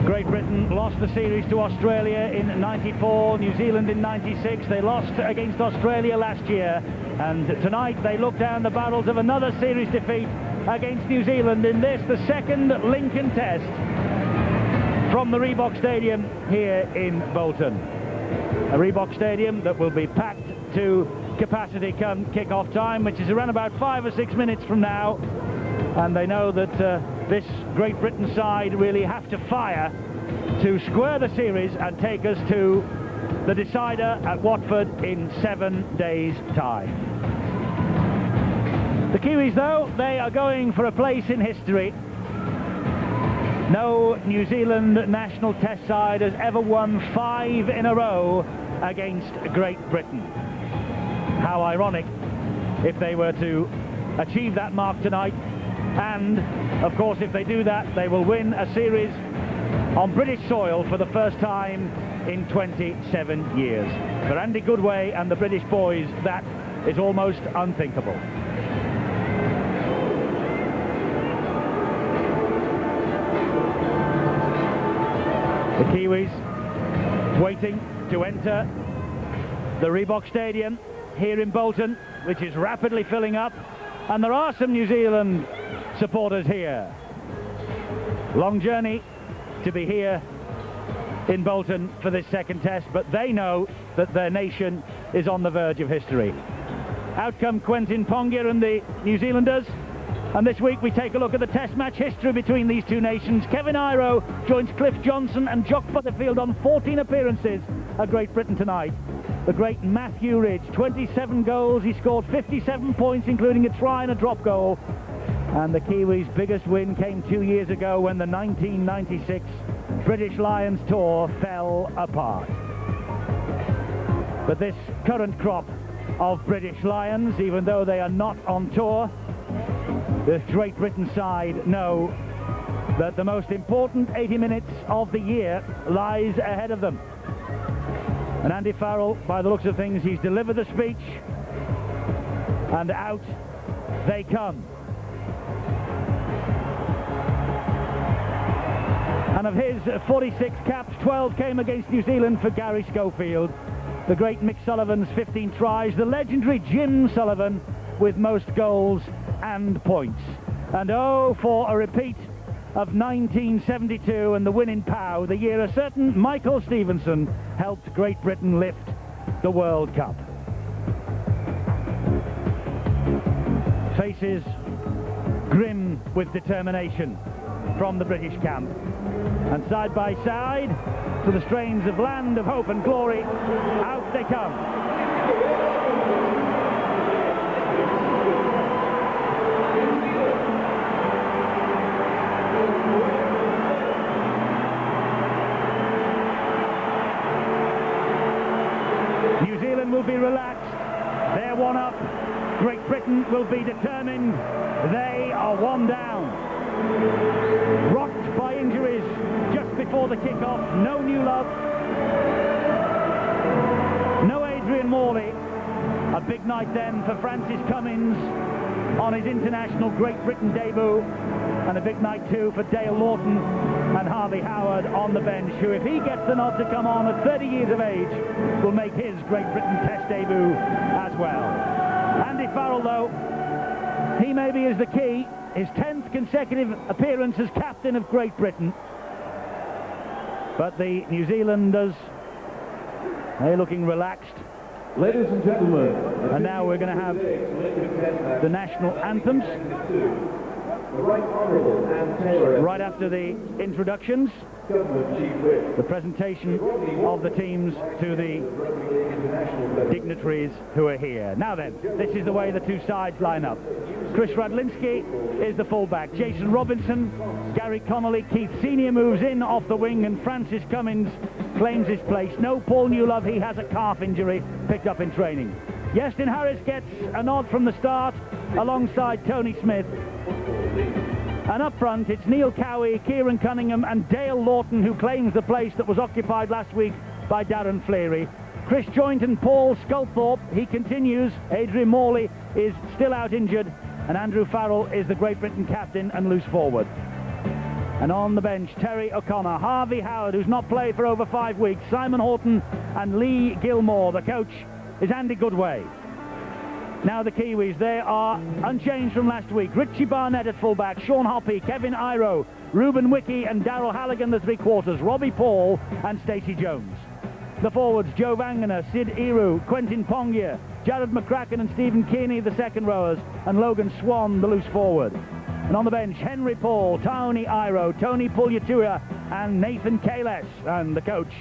Great Britain lost the series to Australia in '94, New Zealand in '96. They lost against Australia last year, and tonight they look down the barrels of another series defeat against New Zealand in this, the second Lincoln Test from the Reebok Stadium here in Bolton. A Reebok Stadium that will be packed to capacity come kick-off time, which is around about 5 or 6 minutes from now, and they know that this Great Britain side really have to fire to square the series and take us to the decider at Watford in 7 days' time. The Kiwis, though, they are going for a place in history. No New Zealand national test side has ever won 5 in a row against Great Britain. How ironic if they were to achieve that mark tonight, and of course if they do that they will win a series on British soil for the first time in 27 years. For Andy Goodway and the British boys, that is almost unthinkable. The Kiwis waiting to enter the Reebok Stadium here in Bolton, which is rapidly filling up, and there are some New Zealand supporters here. Long journey to be here in Bolton for this second test, but they know that their nation is on the verge of history. Out come Quentin Ponga and the New Zealanders, and this week we take a look at the test match history between these two nations. Kevin Iro joins Cliff Johnson and Jock Butterfield on 14 appearances at Great Britain tonight. The great Matthew Ridge, 27 goals, he scored 57 points, including a try and a drop goal. And the Kiwis' biggest win came 2 years ago when the 1996 British Lions tour fell apart. But this current crop of British Lions, even though they are not on tour, the Great Britain side know that the most important 80 minutes of the year lies ahead of them. And Andy Farrell, by the looks of things, he's delivered the speech, and out they come. And of his 46 caps, 12 came against New Zealand for Gary Schofield. The great Mick Sullivan's 15 tries, the legendary Jim Sullivan with most goals and points. And oh, for a repeat of 1972 and the win in Pau, the year a certain Michael Stevenson helped Great Britain lift the World Cup. Faces grim with determination from the British camp, and side by side to the strains of Land of Hope and Glory, out they come. New Zealand will be relaxed, they're one up. Great Britain will be determined, they are one down. Rocked by injuries just before the kick-off, no new love, no Adrian Morley. A big night then for Francis Cummins on his international Great Britain debut, and a big night too for Dale Lawton and Harvey Howard on the bench, who, if he gets the nod to come on at 30 years of age, will make his Great Britain Test debut as well. Andy Farrell, though, he maybe is the key. His 10th consecutive appearance as captain of Great Britain. But the New Zealanders, they're looking relaxed. Ladies and gentlemen, and now we're going to have the national anthems right after the introductions, the presentation of the teams to the dignitaries who are here. Now then, this is the way the two sides line up. Chris Radlinski is the fullback, Jason Robinson, Gary Connolly, Keith Senior moves in off the wing, and Francis Cummins claims his place. No Paul Newlove, he has a calf injury picked up in training. Yestin Harris gets a nod from the start alongside Tony Smith. And up front, it's Neil Cowie, Kieran Cunningham and Dale Lawton who claims the place that was occupied last week by Darren Fleary. Chris Joint and Paul Sculthorpe, he continues. Adrian Morley is still out injured, and Andrew Farrell is the Great Britain captain and loose forward. And on the bench, Terry O'Connor, Harvey Howard, who's not played for over 5 weeks, Simon Horton and Lee Gilmore. The coach is Andy Goodway. Now the Kiwis, they are unchanged from last week. Richie Barnett at fullback, Sean Hoppy, Kevin Iro, Ruben Wickie and Daryl Harrigan the three-quarters, Robbie Paul and Stacey Jones. The forwards, Joe Vangana, Sid Eru, Quentin Pongia, Jared McCracken and Stephen Kearney, the second rowers, and Logan Swan, the loose forward. And on the bench, Henry Paul, Tony Iro, Tony Pulyatua and Nathan Kales. And the coach,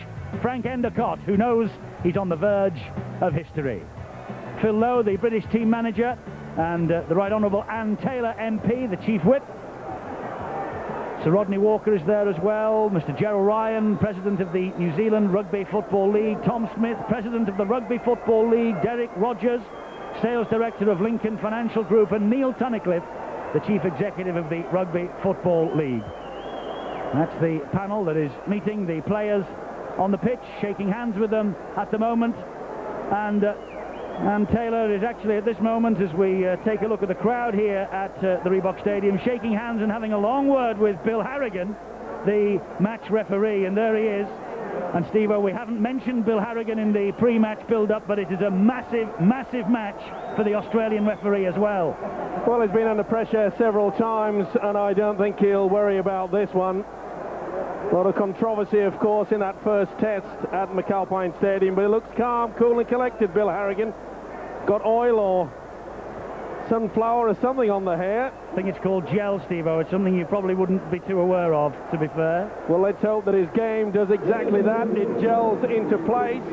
Frank Endicott, who knows he's on the verge of history. Phil Lowe, the British team manager, and the Right Honourable Anne Taylor MP, the chief whip. Sir Rodney Walker is there as well, Mr Gerald Ryan, President of the New Zealand Rugby Football League, Tom Smith, President of the Rugby Football League, Derek Rogers, Sales Director of Lincoln Financial Group, and Neil Tunnicliffe, the Chief Executive of the Rugby Football League. That's the panel that is meeting the players on the pitch, shaking hands with them at the moment. And Taylor is actually at this moment, as we take a look at the crowd here at the Reebok Stadium, shaking hands and having a long word with Bill Harrigan, the match referee, and there he is. And Steve-O, we haven't mentioned Bill Harrigan in the pre-match build-up, but it is a massive, massive match for the Australian referee as well. Well, he's been under pressure several times, and I don't think he'll worry about this one. A lot of controversy, of course, in that first test at McAlpine Stadium, but he looks calm, cool and collected, Bill Harrigan. Got oil or sunflower or something on the hair. I think it's called gel, Steve-O. It's something you probably wouldn't be too aware of, to be fair. Well, let's hope that his game does exactly that. It gels into place,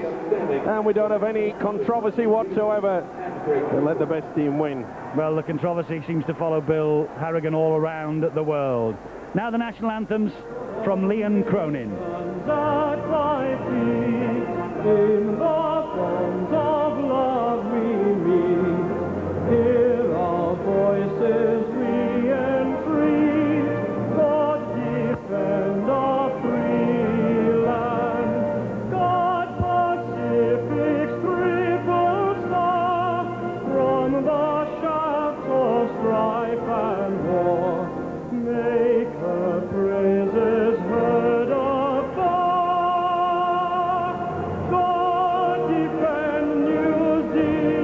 and we don't have any controversy whatsoever. And let the best team win. Well, the controversy seems to follow Bill Harrigan all around the world. Now the national anthems from Leon Cronin. Hear our voices, we entreat, God defend our free land. God Pacific's triple star, from the shouts of strife and war, make her praises heard afar. God defend New Zealand.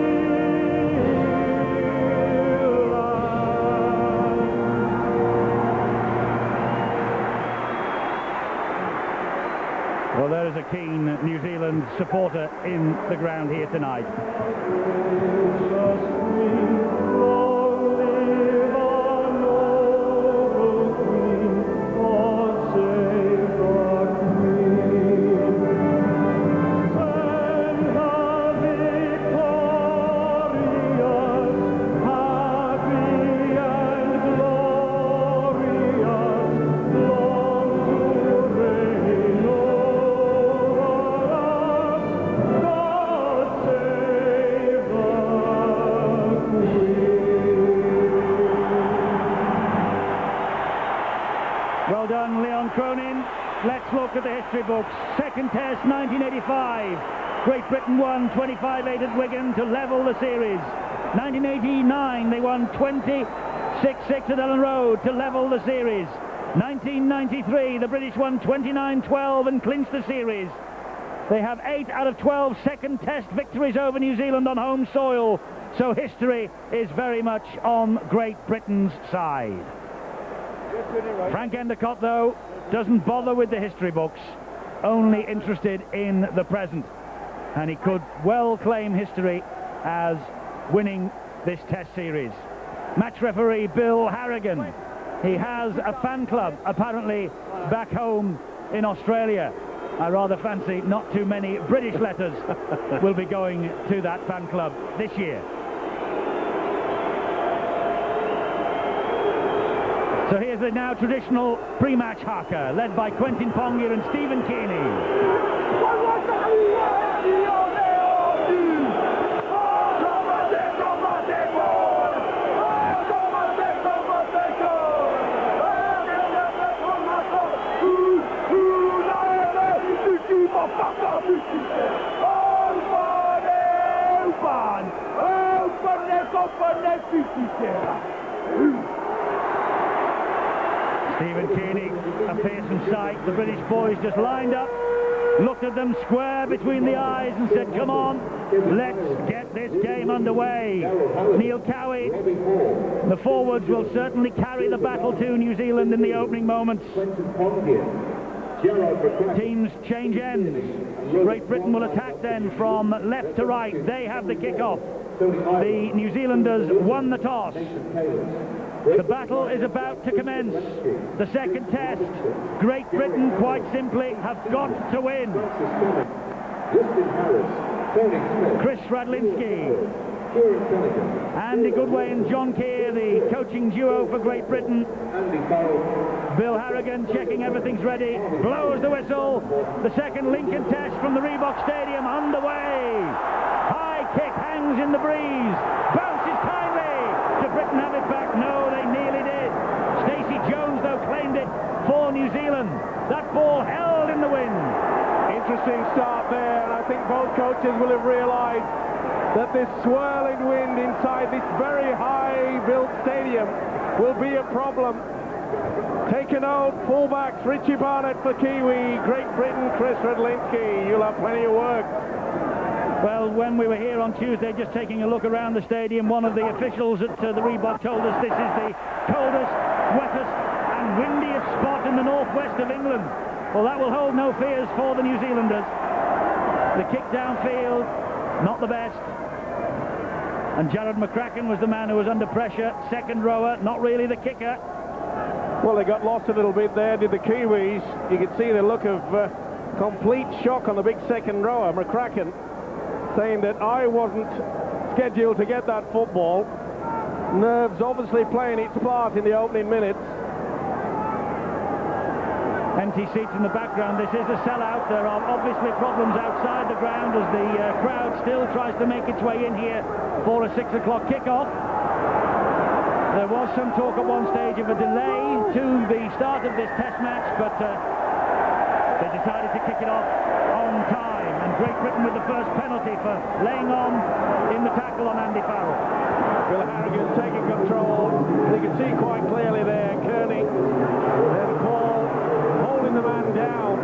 Well, there is a keen New Zealand supporter in the ground here tonight. Well done, Leon Cronin. Let's look at the history books. Second test, 1985. Great Britain won 25-8 at Wigan to level the series. 1989, they won 26-6 at Ellen Road to level the series. 1993, the British won 29-12 and clinched the series. They have 8 out of 12 second test victories over New Zealand on home soil. So history is very much on Great Britain's side. Frank Endicott, though, doesn't bother with the history books, only interested in the present. And he could well claim history as winning this test series. Match referee Bill Harrigan. He has a fan club, apparently, back home in Australia. I rather fancy not too many British letters will be going to that fan club this year. So here's the now traditional pre-match haka, led by Quentin Pongia and Stephen Kearney. Stephen Kearney, a fearsome sight. The British boys just lined up, looked at them square between the eyes and said, come on, let's get this game underway. Neil Cowie, the forwards will certainly carry the battle to New Zealand in the opening moments. Teams change ends. Great Britain will attack then from left to right. They have the kick-off. The New Zealanders won the toss. The battle is about to commence. The second test. Great Britain, quite simply, have got to win. Chris Radlinski, Andy Goodway and John Keir, the coaching duo for Great Britain. Bill Harrigan checking everything's ready, blows the whistle. The second Lincoln test from the Reebok Stadium underway. High kick hangs in the breeze, bounces kindly. Did Britain have it back? No, they nearly did. Stacey Jones, though, claimed it for New Zealand. That ball held in the wind. Interesting start there, and I think both coaches will have realised that this swirling wind inside this very high-built stadium will be a problem. Take a note, fullbacks, Richie Barnett for Kiwi, Great Britain, Chris Radlinski. You'll have plenty of work. Well, when we were here on Tuesday just taking a look around the stadium, one of the officials at the Reebok told us this is the coldest, wettest and windiest spot in the northwest of England. Well, that will hold no fears for the New Zealanders. The kick downfield, not the best. And Jared McCracken was the man who was under pressure. Second rower, not really the kicker. Well, they got lost a little bit there, did the Kiwis. You could see the look of complete shock on the big second rower, McCracken, saying that I wasn't scheduled to get that football. Nerves obviously playing its part in the opening minutes. Empty seats in the background. This is a sellout. There are obviously problems outside the ground as the crowd still tries to make its way in here for a 6 o'clock kickoff. There was some talk at one stage of a delay to the start of this test match, but they decided to kick it off on time. And Great Britain with the first penalty for laying on in the tackle on Andy Farrell. Bill Harrigan taking control. You can see quite clearly there, Kearney and Paul holding the man down.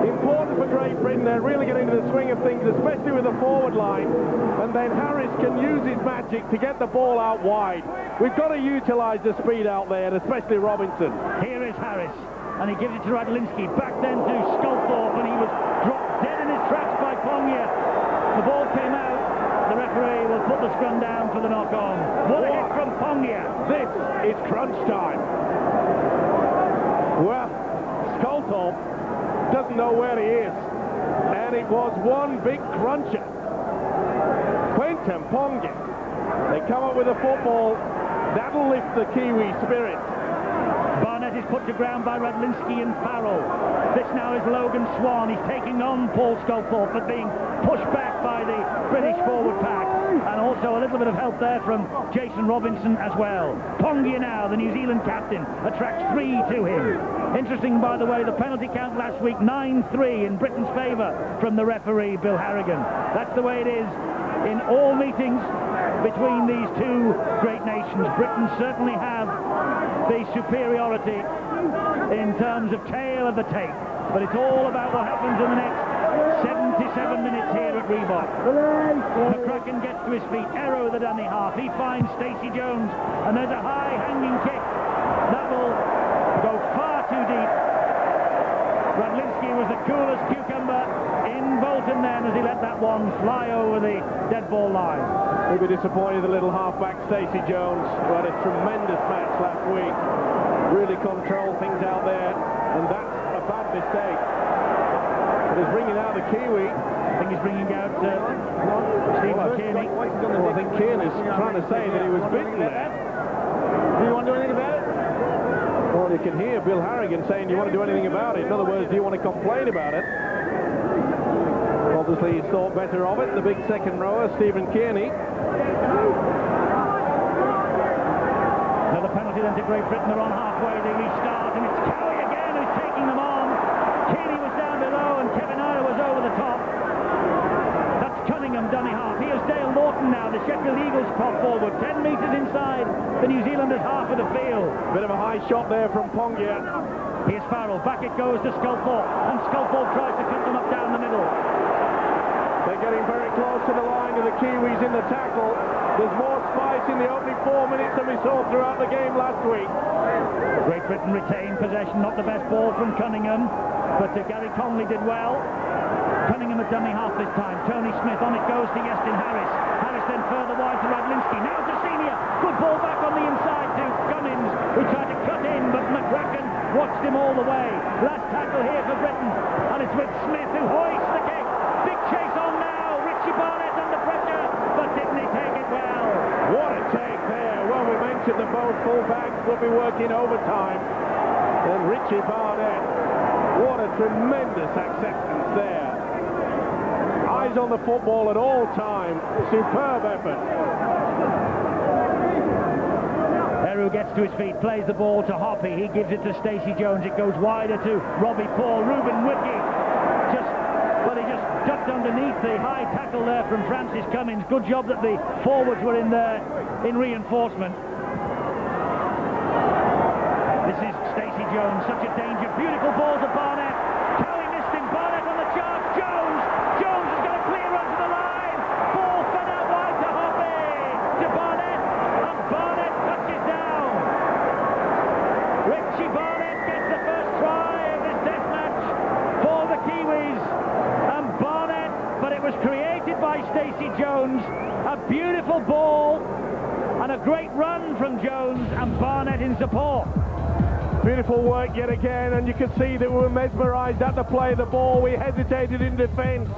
Important for Great Britain. They're really getting into the swing of things, especially with the forward line. And then Harris can use his magic to get the ball out wide. We've got to utilise the speed out there, especially Robinson. Here is Harris, and he gives it to Radlinski. Back then to Sculthorpe, and he was dropped dead in his tracks by Pongia. The ball came out. The referee will put the scrum down for the knock-on. What a hit from Pongia. This is crunch time. Well, Sculthorpe doesn't know where he is. And it was one big cruncher. Quentin Pongia. They come up with a football. That'll lift the Kiwi spirit. Barnett is put to ground by Radlinski and Farrell. This now is Logan Swan. He's taking on Paul Sculthorpe, but being pushed back by the British forward pack. And also a little bit of help there from Jason Robinson as well. Pongia now, the New Zealand captain, attracts 3 to him. Interesting, by the way, the penalty count last week, 9-3 in Britain's favour from the referee, Bill Harrigan. That's the way it is in all meetings between these two great nations. Britain certainly have the superiority in terms of tail of the tape, but it's all about what happens in the next 77 minutes here at Reebok. McCracken gets to his feet, arrow the dummy half. He finds Stacey Jones, and there's a high hanging kick that will go far too deep. Radlinski was the coolest cucumber in Bolton then as he let that one fly over the dead ball line. He'll be disappointed, the little halfback Stacey Jones, who had a tremendous match last week. Really controlled things out there, and that's a bad mistake. But he's bringing out the Kiwi. I think he's bringing out Stephen Kearney. Well, I think Kearney's trying to say that he was bitten there. Do you want to do anything about it? Well, you can hear Bill Harrigan saying, do you want to do anything about it? In other words, do you want to complain about it? Obviously, he's thought better of it. The big second rower, Stephen Kearney. Another penalty then to Great Britain. They're on halfway. They restart, and it's Cowie again who's taking them on. Kearney was down below, and Kevin Ira was over the top. That's Cunningham, dummy half. Here's Dale Lawton now, the the Sheffield Eagles pop forward, 10 metres inside the New Zealanders' half of the field. Bit of a high shot there from Pongia. Here's Farrell, back it goes to Sculthorpe, and Sculthorpe tries to cut them up down the middle. They're getting very close to the line of the Kiwis in the tackle. There's more spice in the opening 4 minutes than we saw throughout the game last week. Great Britain retained possession, not the best ball from Cunningham, but Gary Conley did well. Cunningham had done the half this time. Tony Smith, on it goes to Yestin Harris. Harris then further wide to Radlinski. Now to Senior. Good ball back on the inside to Cummins, who tried to cut in, but McCracken watched him all the way. Last tackle here for Britain, and it's with Smith, who hoists the kick. Big chase on now. Richie Barnett under pressure, but didn't he take it well? What a take there. Well, we mentioned that both full-backs will be working overtime. And Richie Barnett, what a tremendous acceptance there. Eyes on the football at all time. Superb effort. Heru gets to his feet, plays the ball to Hoppy. He gives it to Stacey Jones. It goes wider to Robbie Paul. Ruben Wiki he just ducked underneath the high tackle there from Francis Cummins. Good job that the forwards were in there in reinforcement. This is Stacey Jones, such a danger. Beautiful ball to Barnett. Cowie missed him. Barnett on the charge. Jones has got a clear run to the line. Ball fed out wide to Hoppy. To Barnett. And Barnett touches down. Richie Barnett gets the first try of this test match for the Kiwis. And Barnett, but it was created by Stacey Jones. A beautiful ball and a great run from Jones, and Barnett in support. Beautiful work yet again, and you can see that we were mesmerised at the play of the ball. We hesitated in defence.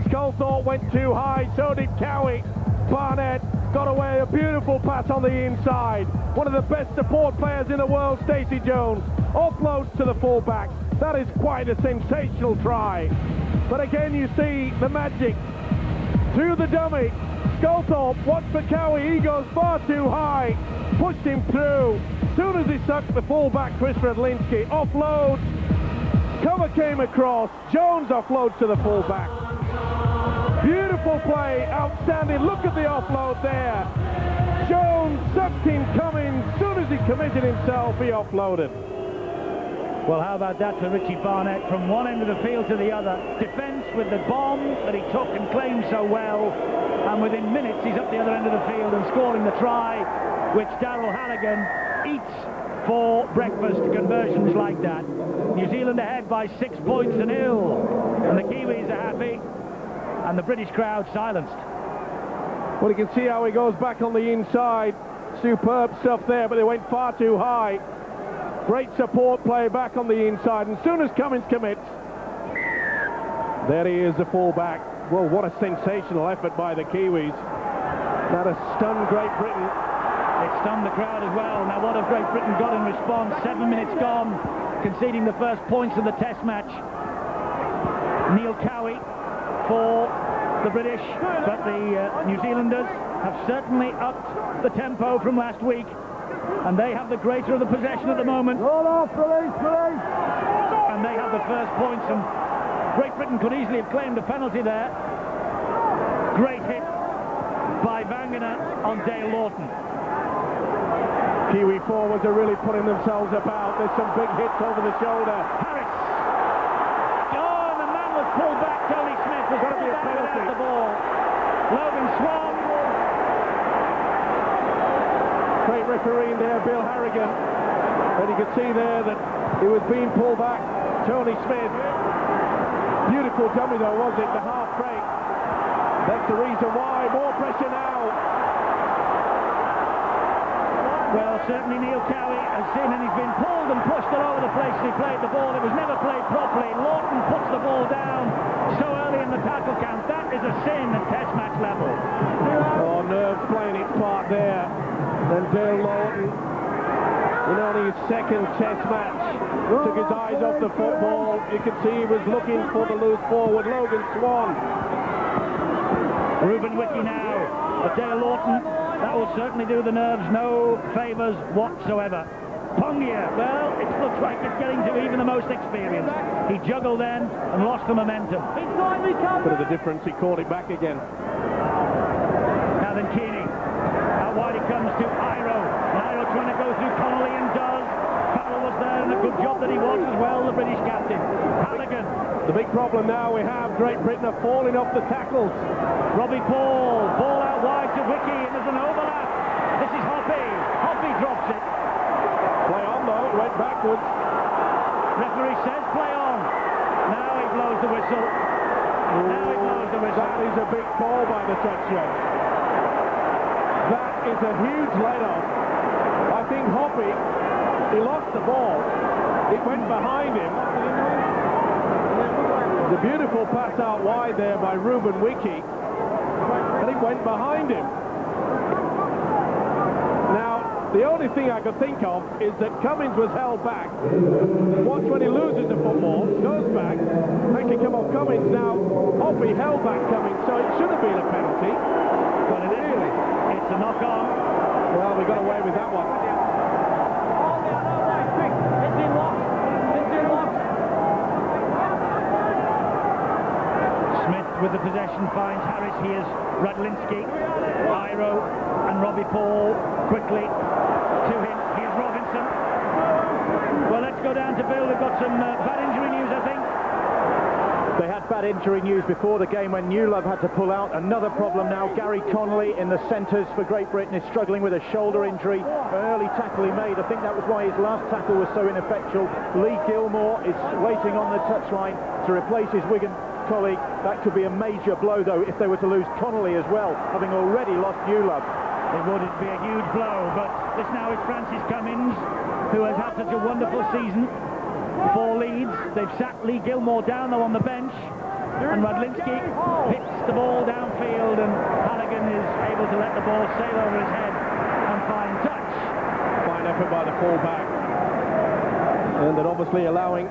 Sculthorpe went too high, so did Cowie. Barnett got away, a beautiful pass on the inside. One of the best support players in the world, Stacey Jones, offloads to the fullback. That is quite a sensational try. But again, you see the magic. Through the dummy, Sculthorpe, watch for Cowie, he goes far too high. Pushed him through. Soon as he sucked the fullback, Chris Radlinski offloads. Cover came across. Jones offloads to the fullback. Beautiful play, outstanding. Look at the offload there. Jones sucked in Cummins. Soon as he committed himself, he offloaded. Well, how about that for Richie Barnett from one end of the field to the other. Defence with the bomb that he took and claimed so well, and within minutes he's up the other end of the field and scoring the try, which Daryl Harrigan eats for breakfast. Conversions like that. New Zealand ahead by 6 points to 0, and the Kiwis are happy, and the British crowd silenced. Well, you can see how he goes back on the inside. Superb stuff there, but they went far too high. Great support play back on the inside, and as soon as Cummins commits, there he is, the fullback. Well, what a sensational effort by the Kiwis. That has stunned Great Britain. It stunned the crowd as well. Now, what have Great Britain got in response? 7 minutes gone, conceding the first points of the test match. Neil Cowie for the British, but the New Zealanders have certainly upped the tempo from last week, and they have the greater of the possession at the moment. Roll off, release. And they have the first points, and Great Britain could easily have claimed a penalty there. Great hit by Vangana on Dale Lawton. Kiwi forwards are really putting themselves about. There's some big hits over the shoulder. Harris. Oh, and the man was pulled back. Tony Smith was going to be a penalty. The ball. Logan Swan. Great refereeing there, Bill Harrigan. And you can see there that he was being pulled back. Tony Smith. Beautiful dummy though, was it? The half break. That's the reason why. More pressure now. Well, certainly Neil Cowie has seen, and he's been pulled and pushed all over the place. He played the ball. It was never played properly. Lawton puts the ball down so early in the tackle count. That is a sin at test match level. Oh, nerves playing its part there. Then Dale Lawton, in only his second test match, took his eyes off the football. You can see he was looking for the loose forward. Logan Swan. Ruben Wiki now. But Dale Lawton, that will certainly do the nerves no favours whatsoever. Pongia, well, it looks like it's getting to even the most experienced. He juggled then and lost the momentum. Bit of the difference, he caught it back again. Now then, Keane comes to Iro. And Iro trying to go through Connolly and does. Farrell was there, and a good job that he was as well, the British captain. Harrigan. The big problem now we have, Great Britain are falling off the tackles. Robbie Paul, ball out wide to Wiki, and there's an overlap. This is Hoppy. Hoppy drops it. Play on though, it went backwards. Referee says play on. Now he blows the whistle. Now he blows the whistle. That is a big call by the touchdown. That is a huge let-off. I think Hoppy, he lost the ball. It went behind him. The beautiful pass out wide there by Ruben Wiki, and it went behind him. Now, the only thing I could think of is that Cummins was held back. Watch when he loses the football, goes back, actually come off Cummins now. Hoppy held back Cummins, so it should have been a penalty. But it isn't. It's a knock-on. Well, we got away with that one. With the possession finds Harris. Here's Radlinski, Iro and Robbie Paul quickly to him. Here's Robinson. Well, let's go down to Bill. We've got some bad injury news, I think. They had bad injury news before the game when Newlove had to pull out. Another problem now. Gary Connolly in the centres for Great Britain is struggling with a shoulder injury. An early tackle he made. I think that was why his last tackle was so ineffectual. Lee Gilmore is waiting on the touchline to replace his Wigan colleague. That could be a major blow, though, if they were to lose Connolly as well, having already lost Newlove. It would be a huge blow, but this now is Francis Cummins, who has had such a wonderful season for Leeds. They've sat Lee Gilmore down, though, on the bench, and Radlinski hits the ball downfield, and Harrigan is able to let the ball sail over his head and find touch. Fine effort by the full-back. And then obviously allowing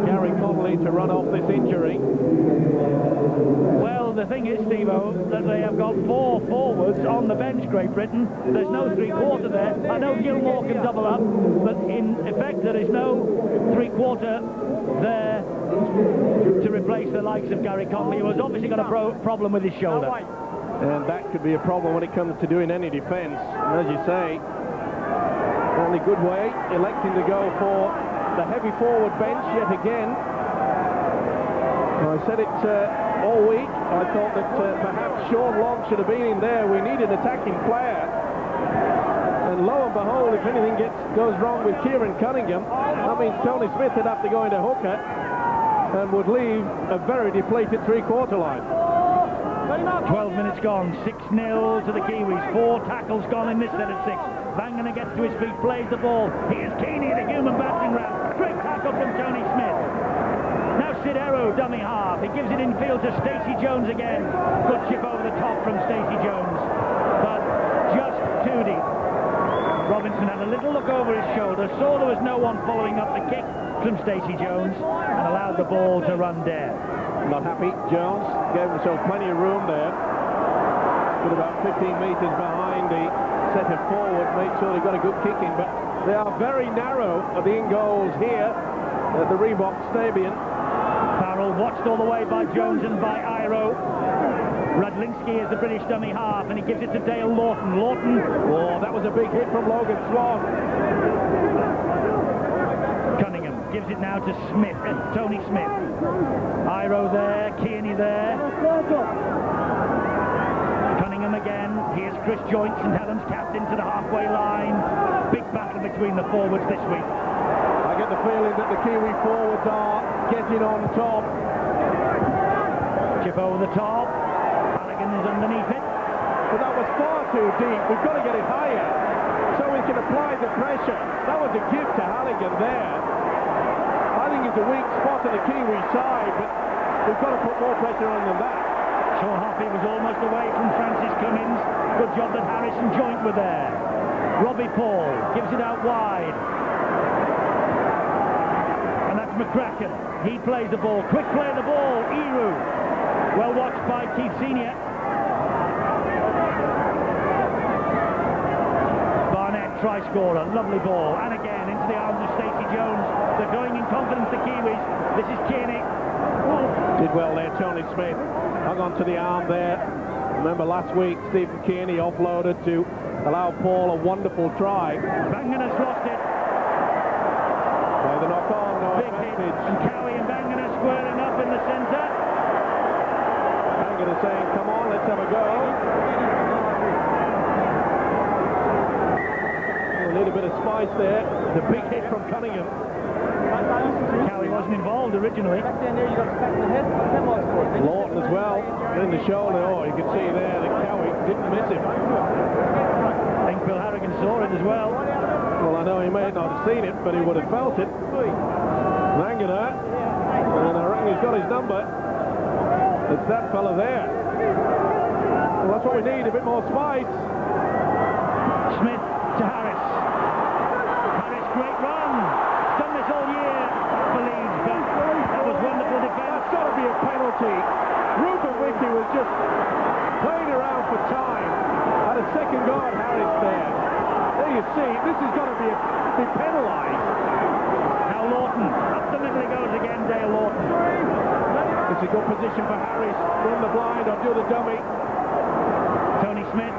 Gary Connolly to run off this injury. Well, the thing is, Steve-O, that they have got 4 forwards on the bench, Great Britain. There's no three-quarter there. I know Gilmore can double up, but in effect there is no three-quarter there to replace the likes of Gary Connolly, who has obviously got a problem with his shoulder. And that could be a problem when it comes to doing any defence. And as you say, only good way, electing to go for the heavy forward bench yet again. I said it all week. I thought that perhaps Sean Long should have been in there. We need an attacking player. And lo and behold, if anything goes wrong with Kieran Cunningham, that means Tony Smith would have to go into hooker and would leave a very depleted three-quarter line. 12 minutes gone, 6-0 to the Kiwis. 4 tackles gone in this set of 6. Vangana gets to his feet, plays the ball. Here's Keeney, the human battering ram. Great tackle from Tony Smith. Now Sid Arrow, dummy half. He gives it in field to Stacey Jones again. Good chip over the top from Stacey Jones, but just too deep. Robinson had a little look over his shoulder, saw there was no one following up the kick from Stacey Jones, and allowed the ball to run dead. Not happy. Jones gave himself plenty of room there. Stood about 15 metres behind the set of forward, made sure they got a good kick in, but they are very narrow at the in goals here at the Reebok Stadium. Farrell watched all the way by Jones and by Iro. Radlinski is the British dummy half, and he gives it to Dale Lawton. Lawton, oh, that was a big hit from Logan Swan. Cunningham gives it now to Smith, Tony Smith. Iro there, Kearney there. Cunningham again. Here's Chris Joint, St Helens captain, to the halfway line. Big battle between the forwards this week. I get the feeling that the Kiwi forwards are getting on top. Chip over the top. Harrigan is underneath it. But that was far too deep. We've got to get it higher so we can apply the pressure. That was a gift to Harrigan there. I think it's a weak spot on the Kiwi side, but we've got to put more pressure on than that. Sean Hoppy was almost away from Francis Cummins. Good job that Harris and Joint were there. Robbie Paul gives it out wide. And that's McCracken. He plays the ball. Quick play of the ball. Eru. Well watched by Keith Senior. Barnett, try scorer. Lovely ball. And again into the arms of Stacey Jones. They're going in confidence, the Kiwis. This is Kearney. Did well there, Tony Smith. Hung on to the arm there. Remember last week, Stephen Kearney offloaded to allow Paul a wonderful try. Banganer's lost it. By the knock on, no Big hit. advantage. And Cowie and Banganer squaring up in the centre. Harrigan saying, come on, let's have a go. We need a bit of spice there. The big hit from Cunningham. Cowie wasn't involved originally. Lawton as well, in the shoulder. Oh, you can see there that Cowie didn't miss him. I think Bill Harrigan saw it as well. Well, I know he may not have seen it, but he would have felt it. Banganer, and I reckon he's got his number. It's that fella there. Well, that's what we need, a bit more spice. Smith to Harris. Harris, great run. Done this all year for Leeds, but that was wonderful defence. That's got to be a penalty. Rupert Wiki was just playing around for time. Had a second guard Harris there. There you see, this is going to be penalised. Now Lawton, up the middle he goes again, Dale Lawton. It's a good position for Harris. Run the blind or do the dummy. Tony Smith.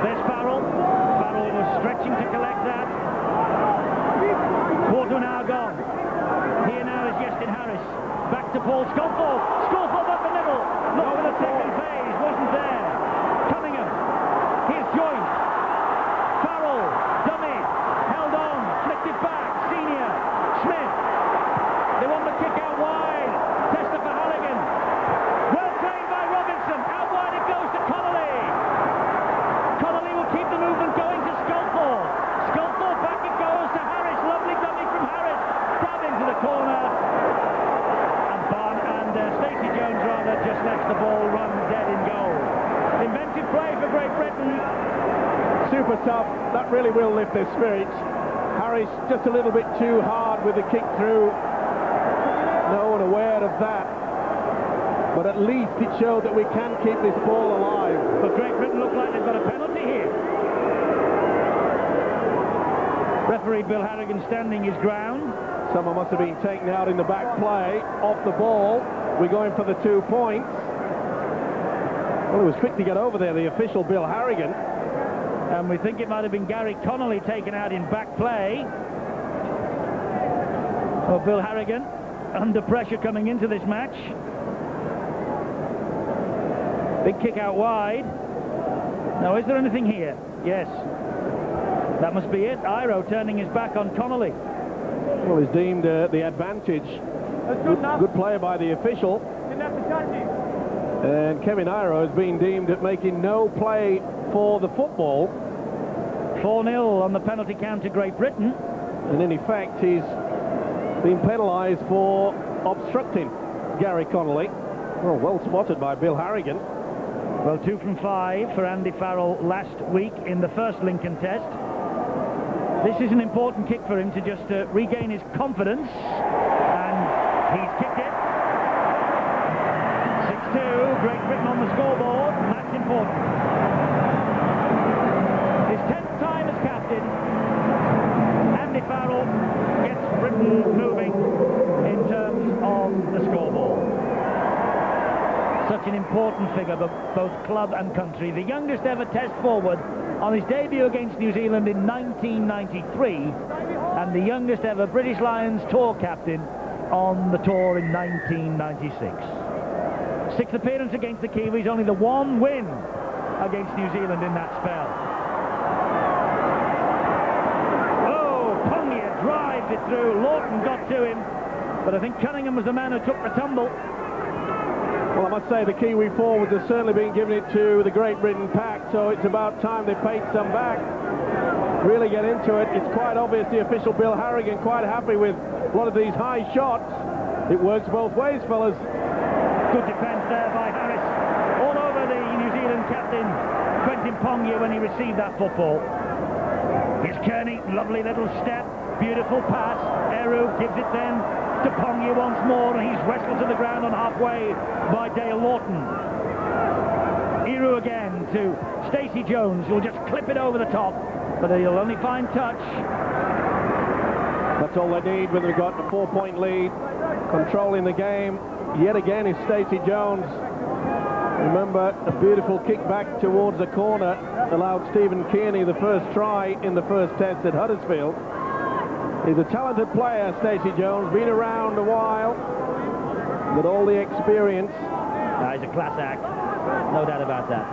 There's Farrell. Farrell was stretching to collect that. Quarter an hour gone. Here now is Justin Harris. Back to Paul Sculthorpe. Sculthorpe up the middle. Look for the second phase. Wasn't there. Cunningham. Here's Joyce. Farrell. Dummy. Held on. Flicked it back. Senior. Smith. They want the kick out wide. Tester for Harrigan. Well played by Robinson. Out wide it goes to Connolly. Connolly will keep the movement going to Sculthorpe. Sculthorpe back it goes to Harris. Lovely dummy from Harris. Stab into the corner. And Stacey Jones rather just lets the ball run dead in goal. Inventive play for Great Britain. Super tough. That really will lift their spirits. Harris just a little bit too hard with the kick through. No one aware of that. But at least it showed that we can keep this ball alive. But Great Britain look like they've got a penalty here. Referee Bill Harrigan standing his ground. Someone must have been taken out in the back play. Off the ball. We're going for the 2 points. Well, it was quick to get over there, the official Bill Harrigan. And we think it might have been Gary Connolly taken out in back play. Oh, Bill Harrigan under pressure coming into this match. Big kick out wide. Now, is there anything here? Yes. That must be it. Iro turning his back on Connolly. Well, he's deemed the advantage. Good play by the official. And Kevin Iro has been deemed at making no play for the football. 4-0 on the penalty count to Great Britain. And in effect, he's been penalised for obstructing Gary Connolly. Well spotted by Bill Harrigan. Well, 2 from 5 for Andy Farrell last week in the first Lincoln test. This is an important kick for him to just regain his confidence. And he's kicked it. 6-2, Great Britain on the scoreboard, and that's important. His 10th time as captain. Andy Farrell gets Britain moving in terms of the scoreboard. Such an important figure for both club and country. The youngest ever test forward on his debut against New Zealand in 1993, and the youngest ever British Lions tour captain on the tour in 1996. 6th appearance against the Kiwis, only the 1 win against New Zealand in that spell. Oh, Pongia drives it through. Lawton got to him, but I think Cunningham was the man who took the tumble. Well, I must say the Kiwi forwards have certainly been giving it to the Great Britain pack, so it's about time they paid some back. Really get into it. It's quite obvious the official Bill Harrigan quite happy with a lot of these high shots. It works both ways, fellas. Good defence there by Harris. All over the New Zealand captain, Quentin Pongia, when he received that football. Here's Kearney, lovely little step, beautiful pass. Eru gives it then to Pongia once more, and he's wrestled to the ground on halfway by Dale Lawton. Eru again to Stacey Jones, who'll just clip it over the top, but he'll only find touch. That's all they need when they've got a 4-point lead. Controlling the game yet again is Stacey Jones. Remember, a beautiful kick back towards the corner allowed Stephen Kearney the first try in the first test at Huddersfield. He's a talented player, Stacey Jones, been around a while, with all the experience. He's a class act, no doubt about that.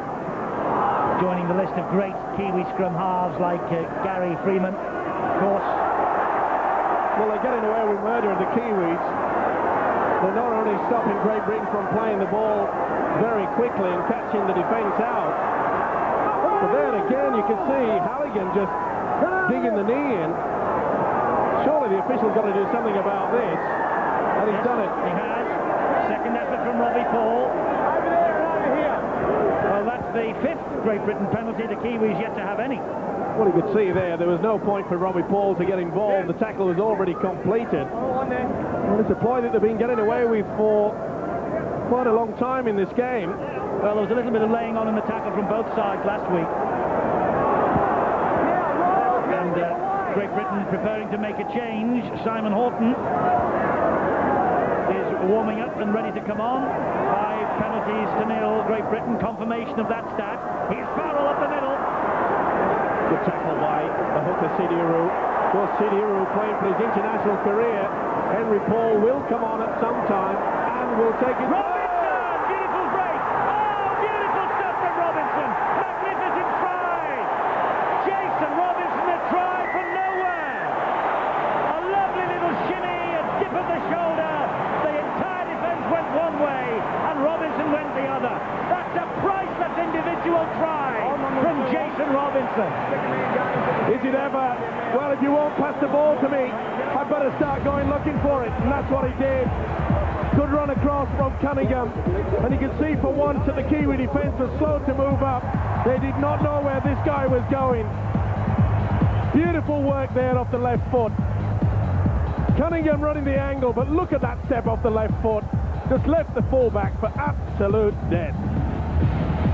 Joining the list of great Kiwi scrum halves like Gary Freeman, of course. Well, they're getting away with murder, the Kiwis. They're not only stopping Great Britain from playing the ball very quickly and catching the defence out, but there again you can see Harrigan just digging the knee in. Surely the official's got to do something about this, and he's done it. He has. Second effort from Robbie Paul. Well, that's the fifth Great Britain penalty. The Kiwis yet to have any. Well, you could see there was no point for Robbie Paul to get involved. The tackle was already completed. Well, it's a ploy that they've been getting away with for quite a long time in this game. Well, there was a little bit of laying on in the tackle from both sides last week. And Great Britain preparing to make a change. Simon Horton is warming up and ready to come on. 5 penalties to nil. Great Britain, confirmation of that stat. Here's Farrell up the middle. Good tackle by the hooker Sidiarou. Of course, Sidiarou playing for his international career. Henry Paul will come on at some time and will take it. Robinson! Beautiful break! Oh, beautiful stuff from Robinson! Magnificent try! Jason Robinson, a try from nowhere! A lovely little shimmy, a dip of the shoulder. The entire defence went one way and Robinson went the other. That's a priceless individual try from Jason Robinson. Is it ever? Well, if you won't pass the ball to me, I better start going looking for it, and that's what he did. Good run across from Cunningham, and you can see for once that the Kiwi defence was slow to move up. They did not know where this guy was going. Beautiful work there off the left foot. Cunningham running the angle, but look at that step off the left foot. Just left the fullback for absolute dead.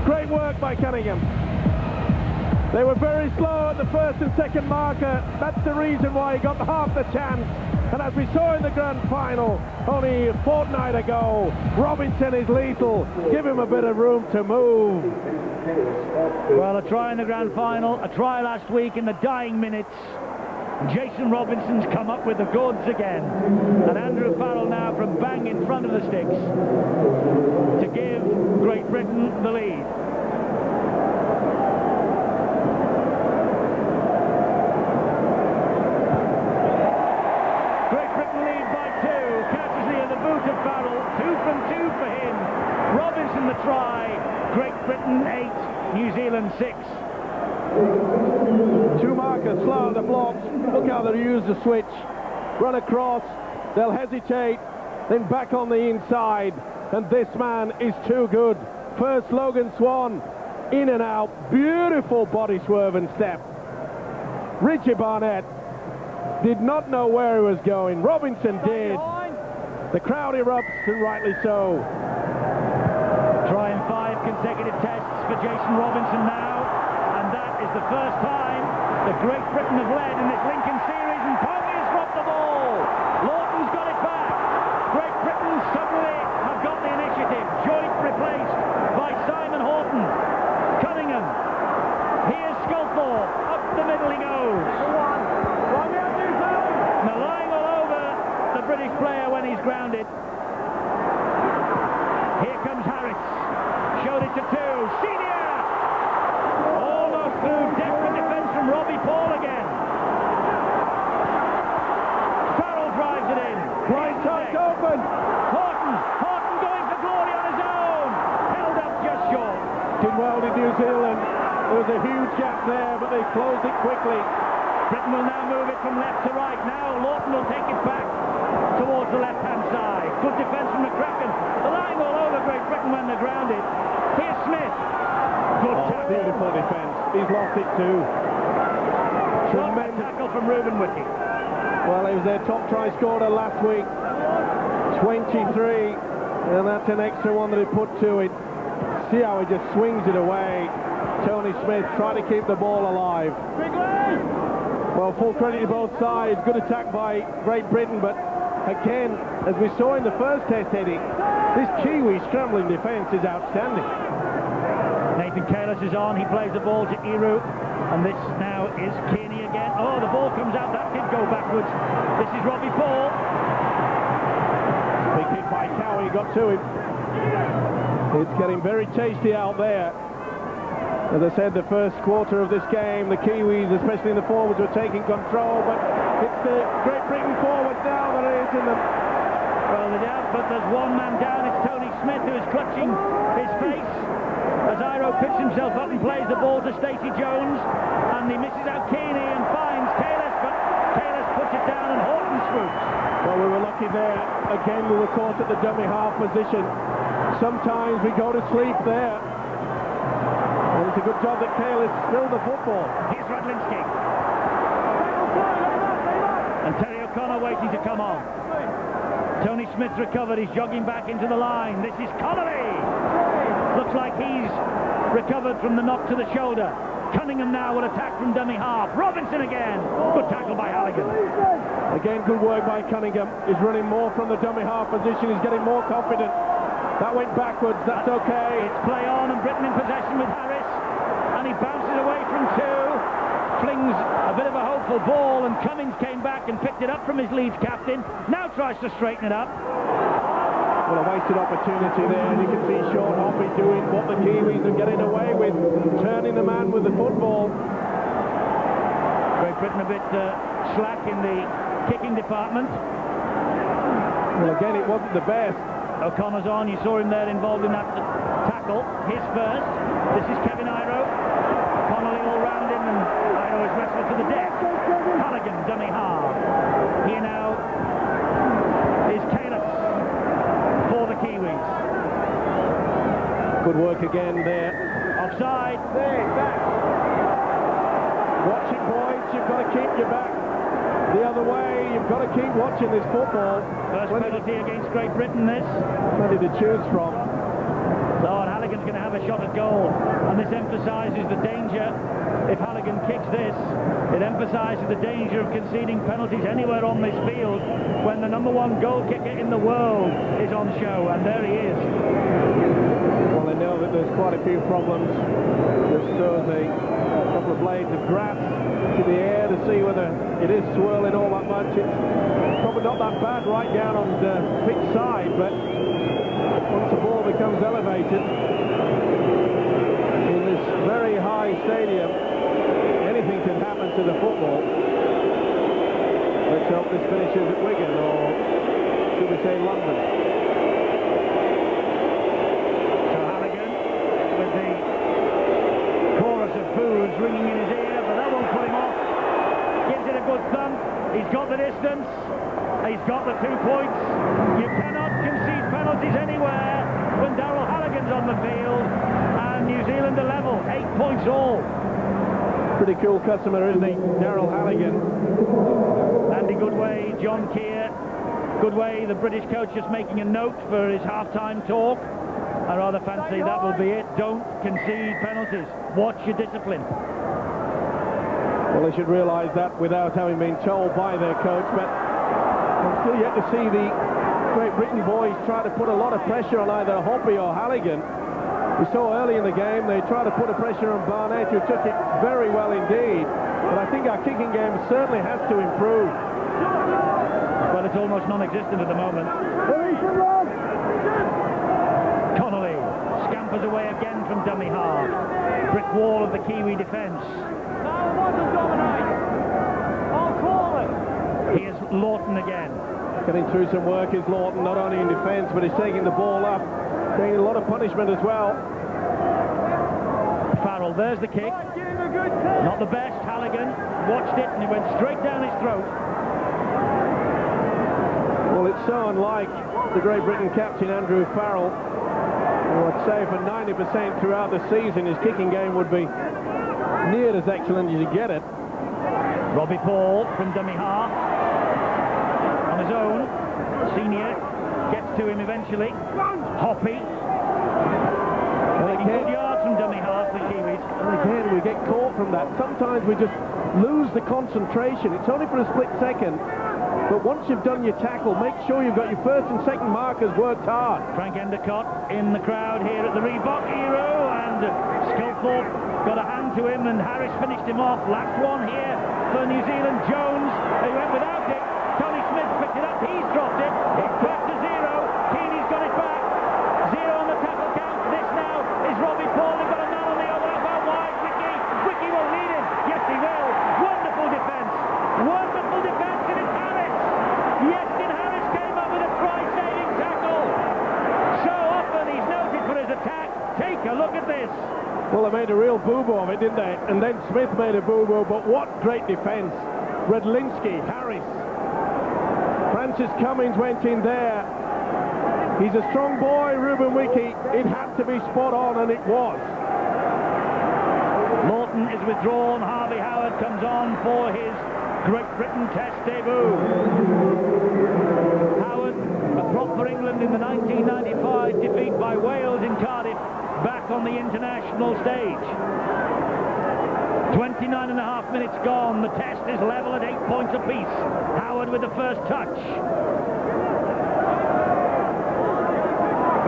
Great work by Cunningham. They were very slow at the first and second marker. That's the reason why he got half the chance. And as we saw in the grand final only a fortnight ago, Robinson is lethal. Give him a bit of room to move. Well, a try in the grand final, a try last week in the dying minutes. Jason Robinson's come up with the goods again. And Andrew Farrell now from bang in front of the sticks to give Great Britain the lead. Great Britain lead by 2, courtesy of the boot of Farrell. 2 from 2 for him. Robinson the try. Great Britain 8, New Zealand 6. 2 markers slow at the blocks. Look how they use the switch. Run across, they'll hesitate, then back on the inside. And this man is too good. First Logan Swan, in and out. Beautiful body swerve and step. Richie Barnett did not know where he was going. Robinson did. The crowd erupts, and rightly so. Trying 5 consecutive tests for Jason Robinson now. Is the first time that Great Britain have led in this Lincoln series, and Pongy has dropped the ball. Lawton's got it back. Great Britain suddenly have got the initiative. Joint replaced by Simon Horton. Cunningham. Here's Sculthorpe. Up the middle he goes. Now lying all over the British player when he's grounded. Here comes Harris. Showed it to 2. Senior. Through desperate defence from Robbie Paul again. Farrell drives it in. Right side open. Horton going for glory on his own. Held up just short. Did well in New Zealand. There was a huge gap there, but they closed it quickly. Britain will now move it from left to right. Now Lawton will take it back towards the left-hand side. Good defence from McCracken. They're lying all over Great Britain when they're grounded. Here's Smith. Good tackle. Beautiful defence. He's lost it too. Tremendous tackle from Ruben Wiki. Well, he was their top try scorer last week. 23, and that's an extra one that he put to it. See how he just swings it away. Tony Smith trying to keep the ball alive. Well, full credit to both sides. Good attack by Great Britain, but again, as we saw in the first test, Eddie, this Kiwi scrambling defence is outstanding. Nathan Kalis is on, he plays the ball to Iru, and this now is Kearney again. Oh, the ball comes out, that did go backwards. This is Robbie Paul. Big hit by Cowie, got to him. It's getting very tasty out there. As I said, the first quarter of this game, the Kiwis, especially in the forwards, were taking control, but it's the Great Britain forwards now that it is in them. Well, but there's one man down, it's Tony Smith who is clutching his face as Iro picks himself up and plays the ball to Stacey Jones, and he misses out Kearney and finds Kalis, but Kalis puts it down and Horton swoops. Well, we were lucky there. Again, we were caught at the dummy half position. Sometimes we go to sleep there. And it's a good job that Kalis spilled the football. Here's Radlinski. And Terry O'Connor waiting to come on. Tony Smith recovered, he's jogging back into the line. This is Connolly. Looks like he's recovered from the knock to the shoulder. Cunningham now will attack from dummy half. Robinson again. Good tackle by Harrigan. Again, good work by Cunningham. He's running more from the dummy half position. He's getting more confident. That went backwards. That's okay. It's play on and Britain in possession with Harris. And he bounces away from two. Flings a bit of a hopeful ball, and Cummings came back and picked it up from his Leeds captain. Now tries to straighten it up. Well, a wasted opportunity there, and you can see Sean Hoppy doing what the Kiwis are getting away with, turning the man with the football. Great Britain a bit slack in the kicking department. Well, again, it wasn't the best. O'Connor's on, you saw him there involved in that tackle. His first. This is Kevin Iro. Connolly all round him, and Iro is wrestled to the deck. Harrigan, dummy half. Here now is Kalis for the Kiwis. Good work again there. Offside. Watch it, boys. You've got to keep your back the other way. You've got to keep watching this football. First penalty against Great Britain, this. Plenty to choose from. So, and Halligan's going to have a shot at goal. And this emphasises the danger. If Harrigan kicks this, it emphasises the danger of conceding penalties anywhere on this field when the #1 goal kicker in the world is on show, and there he is. Well, they know that there's quite a few problems. Just throws a couple of blades of grass to the air to see whether it is swirling all that much. It's probably not that bad right down on the pitch side, but once the ball becomes elevated in this very high stadium, anything can happen to the football. Let's hope this finishes at Wigan, or should we say London. So Harrigan, with the chorus of boos ringing in his ear, but that won't put him off. Gives it a good thump. He's got the distance. He's got the 2 points. You cannot concede penalties anywhere when Darrell Halligan's on the field, and New Zealand are level, 8 points all. Pretty cool customer, isn't he? Darrell Harrigan. Andy Goodway, John Keir. Goodway, the British coach, just making a note for his half-time talk. I rather fancy that will be it. Don't concede penalties. Watch your discipline. Well, they should realise that without having been told by their coach, but I'm still yet to see the Great Britain boys try to put a lot of pressure on either Hoppy or Harrigan. We saw early in the game they tried to put a pressure on Barnett, who took it very well indeed. But I think our kicking game certainly has to improve. Well, it's almost non-existent at the moment. Connolly scampers away again from dummy half. Brick wall of the Kiwi defence. Here's Lawton again. Getting through some work is Lawton, not only in defence, but he's taking the ball up, taking a lot of punishment as well. Farrell, there's the kick. Not the best. Halligan watched it and it went straight down his throat. Well, it's so unlike the Great Britain captain, Andrew Farrell, who I'd say for 90% throughout the season his kicking game would be near as excellent as you get it. Robbie Paul from dummy half. On his own. Senior gets to him eventually. Hoppy. Making good yards from dummy half, the Kiwis. And again, we get caught from that. Sometimes we just lose the concentration. It's only for a split second. But once you've done your tackle, make sure you've got your first and second markers worked hard. Frank Endicott in the crowd here at the Reebok Hero, and Sculthorpe got a hand to him, and Harris finished him off. Last one here for New Zealand. Jones, he went without it. Tony Smith picked it up, he's dropped it. It's back to 0. Keeney's got it back. 0 on the tackle count. This now is Robbie Paul. They've got a man on the other. About wide. Ricky will lead him. Yes, he will. Wonderful defence. Wonderful defence, and it's Harris. Yestin Harris came up with a try-saving tackle. So often he's noted for his attack. Take a look at this. Well, they made a real boo-boo of it, didn't they? And then Smith made a boo-boo, but what great defence. Redlinski, Harris. Francis Cummings went in there. He's a strong boy, Ruben Wiki. It had to be spot on, and it was. Lawton is withdrawn. Harvey Howard comes on for his Great Britain Test debut. Howard, a prop for England in the 1995 defeat by Wales in Cardiff, back on the international stage. 29.5 minutes gone. The test is level at 8 points apiece. Howard with the first touch.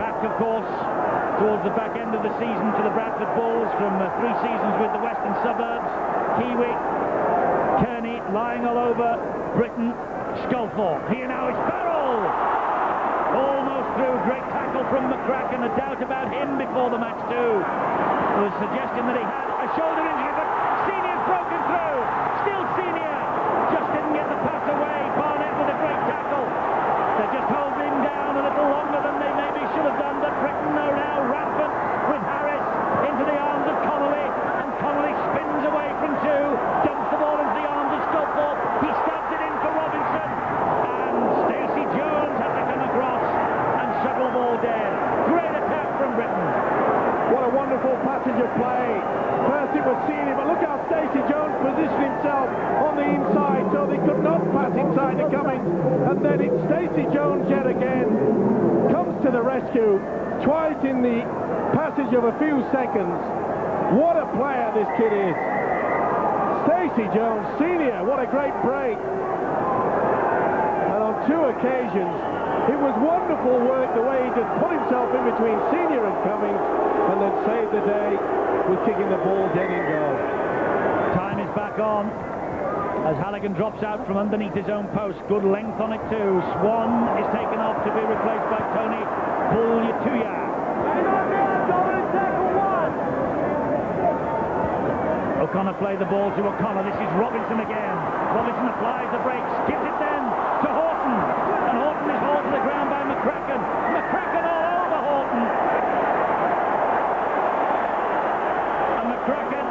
Back, of course, towards the back end of the season to the Bradford Bulls from 3 seasons with the Western Suburbs. Kiwi, Kearney lying all over Britain. Sculthorpe. Here now is Farrell. Almost through. Great tackle from McCracken. A doubt about him before the match too. There was suggestion that he had a shoulder injury, but Senior's broken through. Still Senior. Just didn't get the pass away. Barnett with a great tackle. They just hold him down a little longer than they maybe should have done, but Britain are now rampant with Harris into the arms of Connolly, and Connolly spins away from 2, dumps the ball into the arms of Sculthorpe. He stabs it in for Robinson, and Stacey Jones had to come across and shuttle the ball dead. Great attack from Britain. What a wonderful passage of play. First it was Senior, but look how Stacey Jones positioned himself on the inside so they could not pass inside to Cummings. And then it's Stacey Jones yet again. Comes to the rescue, twice in the passage of a few seconds. What a player this kid is. Stacey Jones, Senior, what a great break. And on 2 occasions, it was wonderful work the way he just put himself in between Senior and Cummings, and then saved the day with kicking the ball dead in goal. Time is back on as Harrigan drops out from underneath his own post. Good length on it too. Swan is taken off to be replaced by Tony Bulyatuya. O'Connor played the ball to O'Connor. This is Robinson again. Robinson applies the brakes, gives it then to Horton, and Horton is hauled to the ground by McCracken. McCracken all over Horton. And McCracken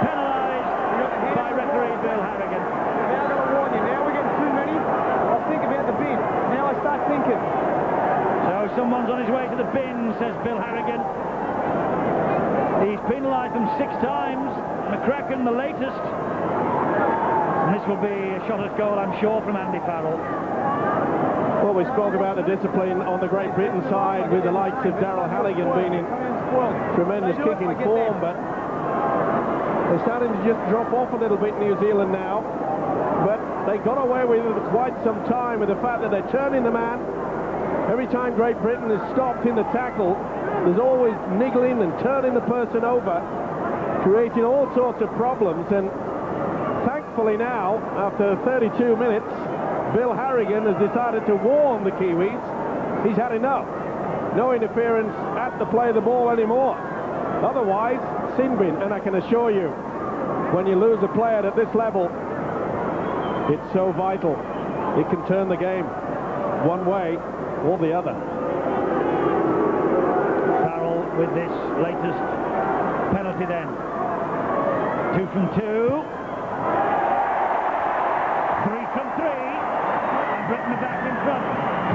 penalised by referee Bill Harrigan. Now I've got to warn you, now we're getting too many. I'll think about the bin. Now I start thinking. So someone's on his way to the bin, says Bill Harrigan. He's penalised them 6 times. McCracken the latest. And this will be a shot at goal, I'm sure, from Andy Farrell. Well, we spoke about the discipline on the Great Britain side with the likes of Daryl Halligan being in tremendous kicking form, but they're starting to just drop off a little bit, New Zealand now. But they got away with it for quite some time with the fact that they're turning the man. Every time Great Britain is stopped in the tackle, there's always niggling and turning the person over, creating all sorts of problems. And thankfully now, after 32 minutes, Bill Harrigan has decided to warn the Kiwis. He's had enough. No interference at the play of the ball anymore. Otherwise, sin bin. And I can assure you, when you lose a player at this level, it's so vital. It can turn the game one way or the other. Farrell with this latest penalty then. 2 from 2. 3 from 3. And Britain are back in front.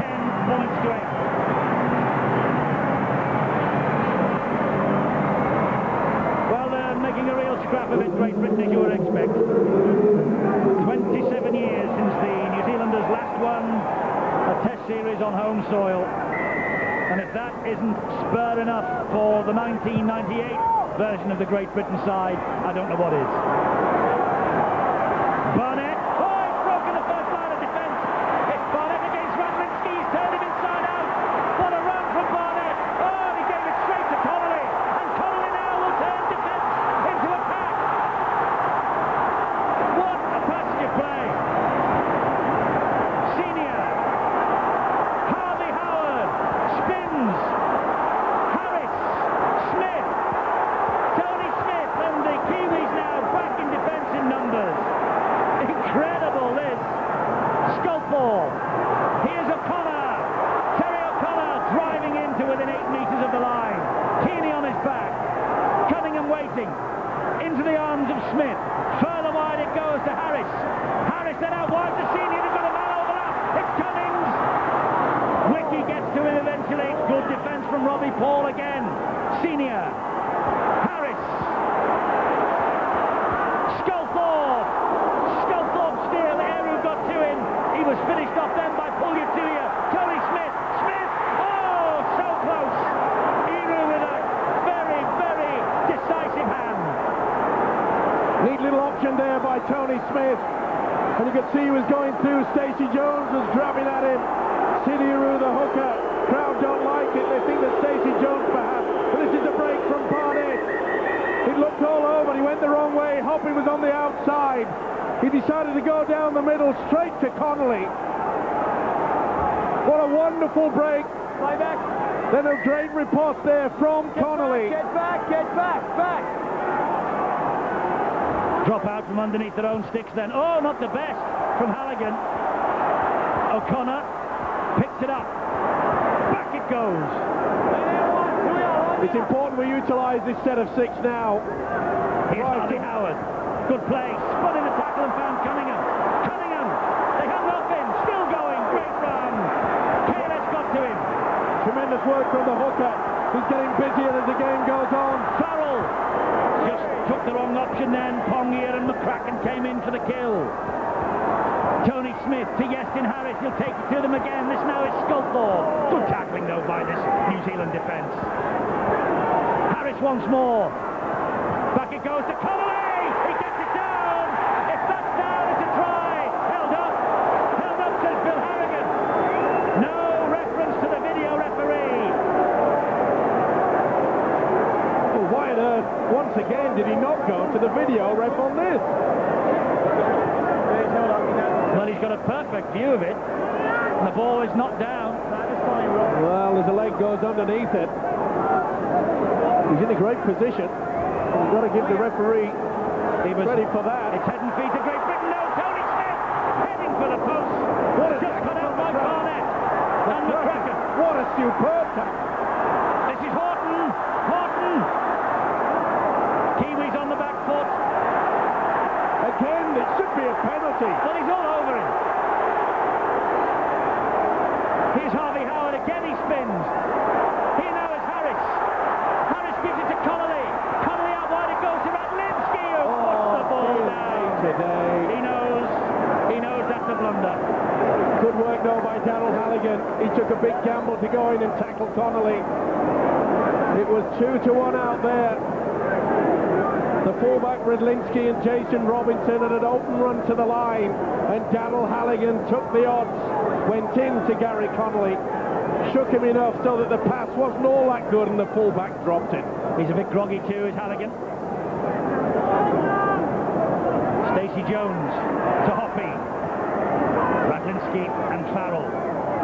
10 points to 8. Well, they're making a real scrap of it, Great Britain, as you would expect. 27 years since the New Zealanders last won a Test series on home soil. And if that isn't spur enough for the 1998 version of the Great Britain side, I don't know what is. Barnett, oh, he's broken the first line of defence. Whiting into the arms of Smith. Further wide it goes to Harris. Harris then out wide to Senior. They've got a man overlap. It's Cummings. Wiki gets to him eventually. Good defence from Robbie Paul again. Senior. Harris. Sculthorpe still. Eru got to him. He was finished off then by Pugliatuia. Tony Smith. Smith. Oh, so close. Eru with a very, very decisive hand. Neat little option there by Tony Smith. And you could see he was going through. Stacey Jones was grabbing at him. Sidiru, the hooker. Crowd don't like it. They think that Stacey Jones perhaps. But this is a break from Barnett. He looked all over. He went the wrong way. Hoppy was on the outside. He decided to go down the middle straight to Connolly. What a wonderful break. Play back. Then a great report there from Connolly. Get back, back. Drop out from underneath their own sticks then. Oh, not the best from Harrigan. O'Connor picks it up. Back it goes. It's important we utilise this set of 6 now. Here's Harvey Howard. Good play. Spun in the tackle and found Cunningham. They hung off him. Still going. Great run. KLS got to him. Tremendous work from the hooker. He's getting busier as the game goes on. Farrell just took the wrong option then. Pongier and McCracken came in for the kill. Tony Smith to Yestin Harris. He'll take it to them again. This now is Sculthorpe. Good tackling though by this New Zealand defence. Harris once more. Back it goes to Connolly. He gets it down. If that's down, it's a try. Held up, says Bill Harrigan. No reference to the video referee. Well, why on earth, once again, did he not go to the video ref on this? Well, he's got a perfect view of it. And the ball is knocked down. Well, as the leg goes underneath it, he's in a great position. You've got to give the referee credit for that. It's head and feet to Great Britain. No, Tony Smith heading for the post. What a just cut out by Barnett and McCracken. What a superb tackle. This is Horton. Kiwis on the back foot. Again, it should be a penalty. Well, he's all over him. Here's Harvey Howard again. He spins. Here now is Harris. Harris gives it to Connolly. Connolly out wide. It goes to Radlinski, who puts the ball down. Today. He knows that's a blunder. Good work though by Daryl Halligan. He took a big gamble to go in and tackle Connolly. It was 2-1 out there. The fullback Radlinski and Jason Robinson had an open run to the line, and Daryl Halligan took the odds, went in to Gary Connolly, shook him enough so that the pass wasn't all that good and the fullback dropped it. He's a bit groggy too, is Halligan. Stacey Jones to Hoppy. Radlinski and Farrell.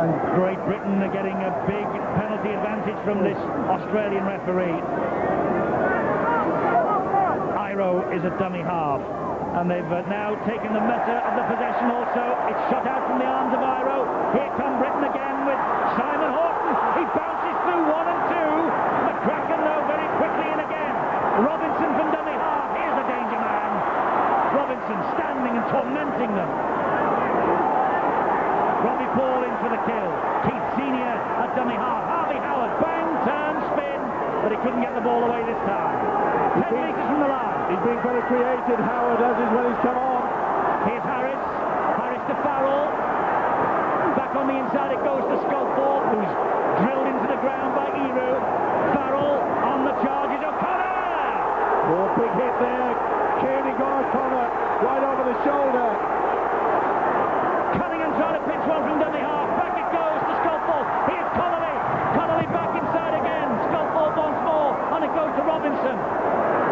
And Great Britain are getting a big penalty advantage from this Australian referee. Iro is a dummy half, and they've now taken the measure of the possession also. It's shot out from the arms of Iro. Here come Britain again with Simon Horton. He bounces through 1 and 2. McCracken though very quickly in again. Robinson from dummy half. Here's the danger man. Robinson standing and tormenting them. Robbie Paul in for the kill. Keith Senior at dummy half. Harvey Howard, bang, turn, spin, but he couldn't get the ball away this time. 10 metres from the line. He's been very creative, Howard, as is when he's come on. Here's Harris. Harris to Farrell. Back on the inside it goes to Sculthorpe, who's drilled into the ground by Eru. Farrell on the charges. O'Connor! Oh, big hit there. Kearney got O'Connor right over the shoulder. Cunningham trying to pinch one from dummy half. Back it goes to Sculthorpe. Here's Connolly. Connolly back inside again. Sculthorpe once more. And it goes to Robinson.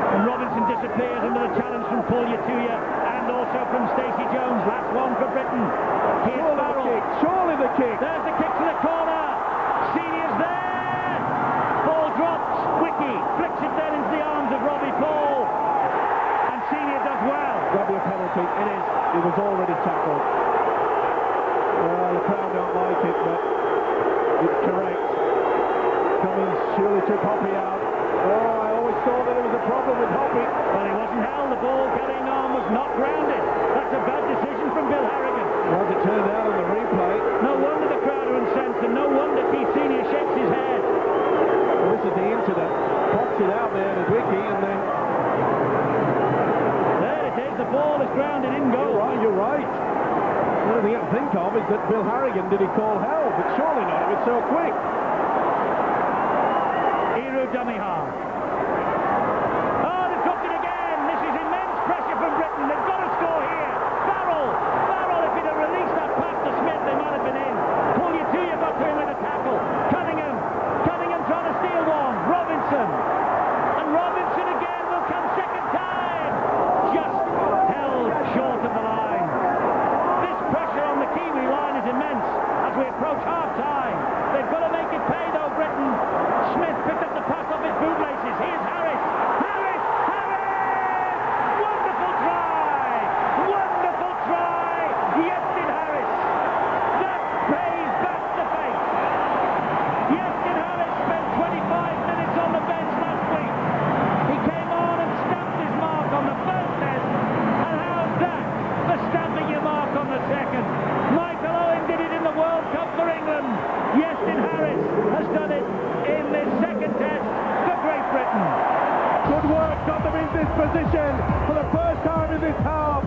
And Robinson disappears under the challenge from Pugliatuia and also from Stacey Jones. Last one for Britain. Here's Farrell. Surely the kick. There's the kick to the corner. Senior's there. Ball drops. Wiki flicks it then into the arms of Robbie Paul. And Senior does well. That'll be a penalty. It is. It was already tackled. Well, the crowd don't like it, but it's correct. Cummings surely took Hoppy out. Oh, I always thought that there was a problem with would hope it. Well, he wasn't held. The ball carrying on was not grounded. That's a bad decision from Bill Harrigan. Well, it turned out on the replay. No wonder the crowd are incensed, and no wonder Keith Senior shakes his head. Well, this is the incident. Pops it out there to Vicky, and then... There it is. The ball is grounded in goal. You're right. The only thing I can think of is that Bill Harrigan, did he call hell? But surely not, it was so quick. Dummy half. Oh, they've dropped it again. This is immense pressure from Britain. They've got to score here. Farrell, if he'd have released that pass to Smith, they might have been in. Pull you two, you got to him with a tackle. Cunningham trying to steal one. Robinson again will come second time. Just held short of the line. This pressure on the Kiwi line is immense as we approach half-time. They've got to make it pay though, Britain. Smith picked up the pass off his bootlaces. Here's Harris! Wonderful try! Yestin Harris! That pays back the face. Yestin Harris spent 25 minutes on the bench last week. He came on and stamped his mark on the first test. And how's that for stamping your mark on the second? Michael Owen did it in the World Cup for England. Yestin Harris has done it in this second test for Great Britain. Good work, got them in this position for the first time in this half.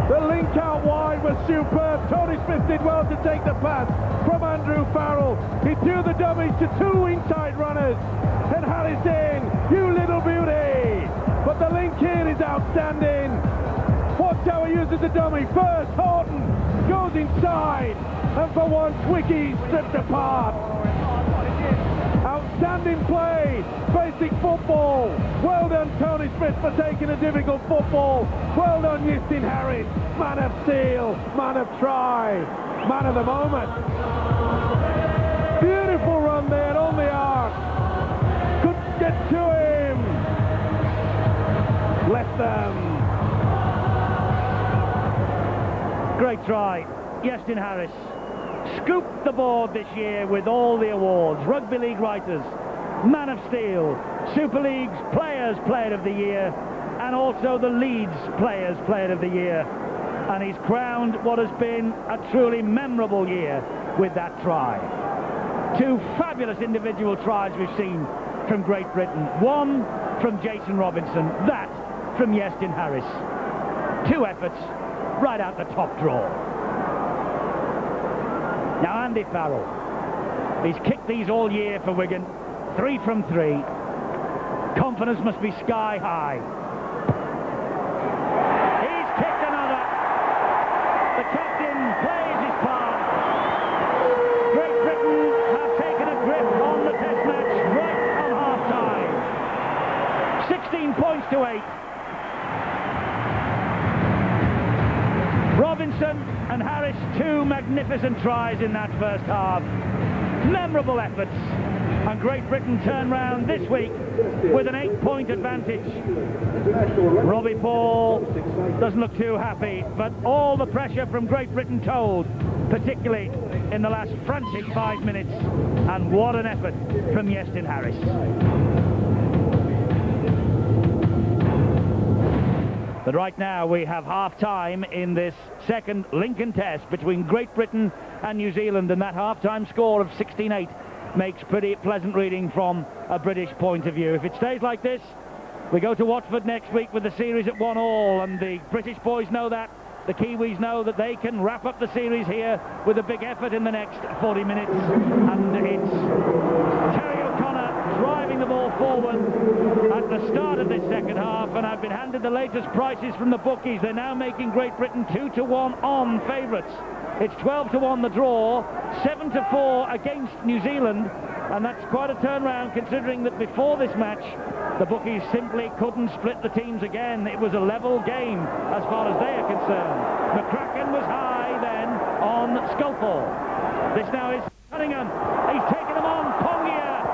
The link out wide was superb. Tony Smith did well to take the pass from Andrew Farrell. He threw the dummies to two inside runners. And Harris in, you little beauty. But the link in is outstanding. Watch how he uses the dummy. First, Horton goes inside. And for once, Wiki stripped apart. Outstanding play, basic football. Well done, Tony Smith, for taking a difficult football. Well done, Yestin Harris, man of steel, man of try, man of the moment. Beautiful run there on the arc. Couldn't get to him. Left them. Great try, Yestin Harris. Scooped the board this year with all the awards. Rugby League Writers, Man of Steel, Super League's Players Player of the Year, and also the Leeds Players Player of the Year. And he's crowned what has been a truly memorable year with that try. Two fabulous individual tries we've seen from Great Britain. One from Jason Robinson, that from Yestin Harris. Two efforts right out the top draw. Now Andy Farrell, he's kicked these all year for Wigan, 3 from 3. Confidence must be sky high. He's kicked another. The captain plays his part. Great Britain have taken a grip on the test match right on half-time. 16 points to 8. Robinson and Harris, two magnificent tries in that first half. Memorable efforts. And Great Britain turn round this week with an 8-point advantage. Robbie Paul doesn't look too happy, but all the pressure from Great Britain told, particularly in the last frantic 5 minutes. And what an effort from Yestin Harris. But right now we have half-time in this second Lincoln Test between Great Britain and New Zealand, and that half-time score of 16-8 makes pretty pleasant reading from a British point of view. If it stays like this, we go to Watford next week with the series at 1-1, and the British boys know that. The Kiwis know that they can wrap up the series here with a big effort in the next 40 minutes. And it's Terry O'Connor driving the ball forward at the start of this second half, and I've been handed the latest prices from the bookies. They're now making Great Britain 2-1 on favourites. It's 12-1 the draw, 7-4 against New Zealand, and that's quite a turnaround considering that before this match the bookies simply couldn't split the teams again. It was a level game as far as they are concerned. McCracken was high then on Sculpall. This now is Cunningham. He's taken them on. Pongia.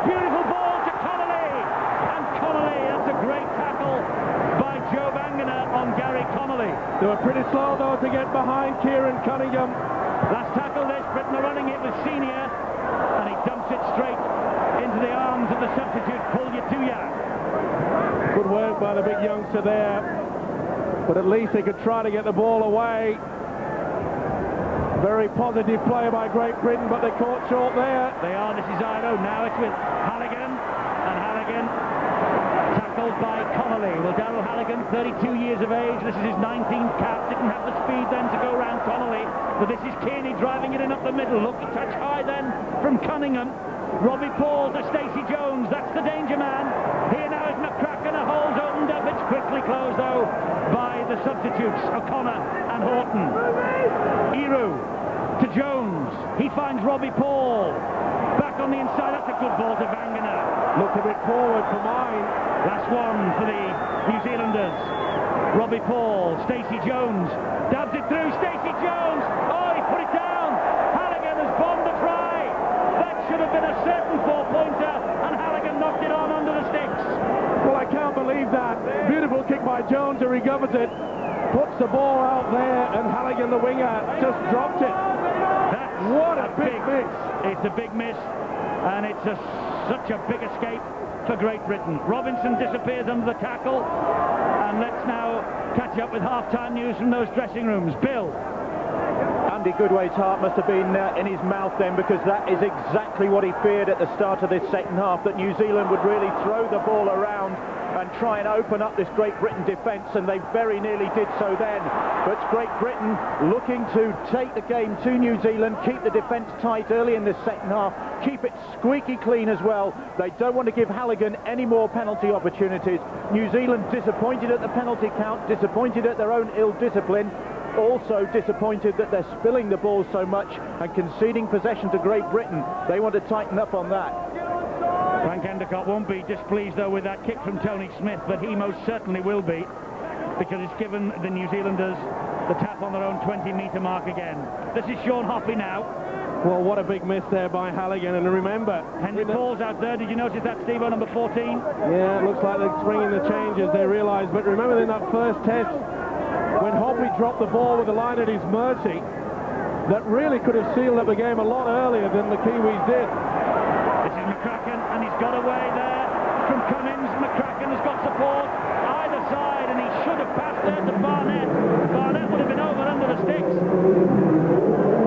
Beautiful ball to Connolly. And Connolly, that's a great tackle by Joe Bangener on Gary Connolly. They were pretty slow though to get behind Kieran Cunningham. Last tackle this, Britain are running it with Senior, and he dumps it straight into the arms of the substitute Pulyatuya. Good work by by the big youngster there. But at least they could try to get the ball away. Very positive play by Great Britain, but they're caught short there. They are. This is Iro. Now it's with Harrigan. And Harrigan tackled by Connolly. Well, Darrell Harrigan, 32 years of age. This is his 19th cap. Didn't have the speed then to go round Connolly. But this is Kearney driving it in up the middle. Looked a touch high then from Cunningham. Robbie Paul to Stacey Jones. That's the danger man. Here now is McCracken. A hole's opened up. It's quickly closed, though, by the substitutes, O'Connor and Horton. Iru to Jones. He finds Robbie Paul. Back on the inside. That's a good ball to Wangener. Looked a bit forward for mine. Last one for the New Zealanders. Robbie Paul. Stacey Jones. Dabs it through. Stacey Jones. Oh, he put it down. Harrigan has bombed the try. That should have been a certain four-pointer, and Harrigan knocked it on under the sticks. Well, I can't believe that. Beautiful kick by Jones, who recovers it. Puts the ball out there, and Harrigan, the winger, just dropped it. What a big miss. It's a big miss, and it's such a big escape for Great Britain. Robinson disappears under the tackle, and let's now catch up with half-time news from those dressing rooms. Bill. Andy Goodway's heart must have been in his mouth then, because that is exactly what he feared at the start of this second half, that New Zealand would really throw the ball around and try and open up this Great Britain defence, and they very nearly did so then. But Great Britain looking to take the game to New Zealand, keep the defence tight early in this second half, keep it squeaky clean as well. They don't want to give Halligan any more penalty opportunities. New Zealand disappointed at the penalty count, disappointed at their own ill-discipline, also disappointed that they're spilling the ball so much and conceding possession to Great Britain. They want to tighten up on that. Frank Endicott won't be displeased, though, with that kick from Tony Smith, but he most certainly will be, because it's given the New Zealanders the tap on their own 20-metre mark again. This is Sean Hoppy now. Well, what a big miss there by Halligan, and remember... Henry Paul's out there. Did you notice that, Steve-O, number 14? Yeah, it looks like they're swinging the changes, they realise. But remember in that first test, when Hoppy dropped the ball with the line at his mercy, that really could have sealed up the game a lot earlier than the Kiwis did. This is McCracken, and he's got away there from Cummins. McCracken has got support either side, and he should have passed there to Barnett. Barnett would have been over under the sticks.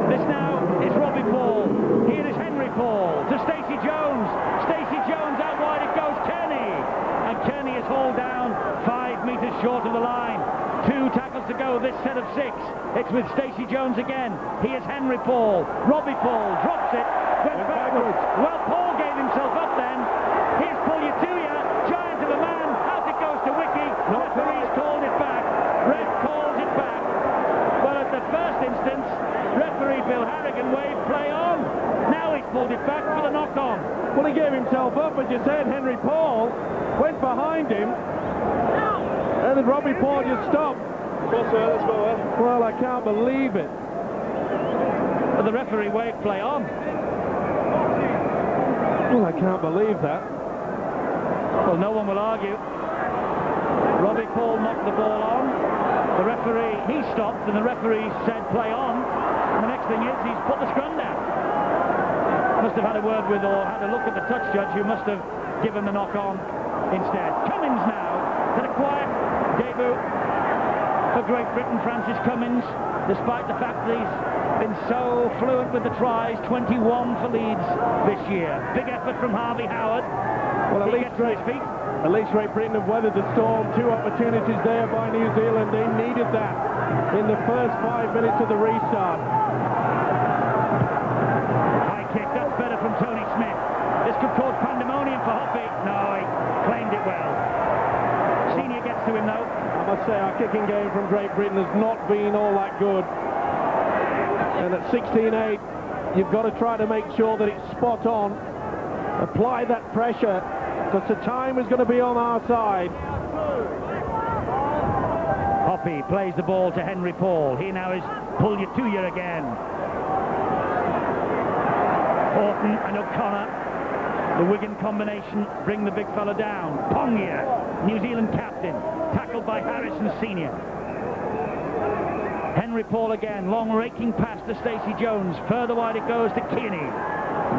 This now is Robbie Paul. Here is Henry Paul to Stacey Jones. Stacey Jones out wide, it goes Kearney. And Kearney is hauled down 5 metres short of the line. 2 tackles to go, this set of 6. It's with Stacey Jones again. Here's Henry Paul. Robbie Paul drops it, went backwards. Well, Paul gave himself up then. Here's Pulyatuya, giant of a man. Out it goes to Wiki. Referee's called it back. Ref calls it back. But at the first instance, referee Bill Harrigan waved play on. Now he's pulled it back for the knock-on. Well, he gave himself up, but you said Henry Paul went behind him. And then Robbie Paul just stopped. Well, I can't believe it. But the referee waved play on. Well, I can't believe that. Well, no one will argue. Robbie Paul knocked the ball on. The referee, he stopped, and the referee said play on. And the next thing is he's put the scrum down. Must have had a word with, or had a look at the touch judge, who must have given the knock on instead. Cummins now, had a quiet debut for Great Britain. Francis Cummins, despite the fact that he's been so fluent with the tries, 21 for Leeds this year. Big effort from Harvey Howard. Well, he gets to his feet. At least Great Britain have weathered the storm. 2 opportunities there by New Zealand. They needed that in the first 5 minutes of the restart. High kick, that's better from Tony Smith. This could cause pandemonium for Hoppy. No, he claimed it well. Senior gets to him though. I must say our kicking game from Great Britain has not been all that good. And at 16-8, you've got to try to make sure that it's spot on. Apply that pressure, because the time is going to be on our side. Hoppy plays the ball to Henry Paul. Here now is Pulyatuya again. Horton and O'Connor, the Wigan combination, bring the big fella down. Pongia, New Zealand captain, tackled by Harrison Senior. Henry Paul again, long raking pass to Stacey Jones. Further wide it goes to Kearney.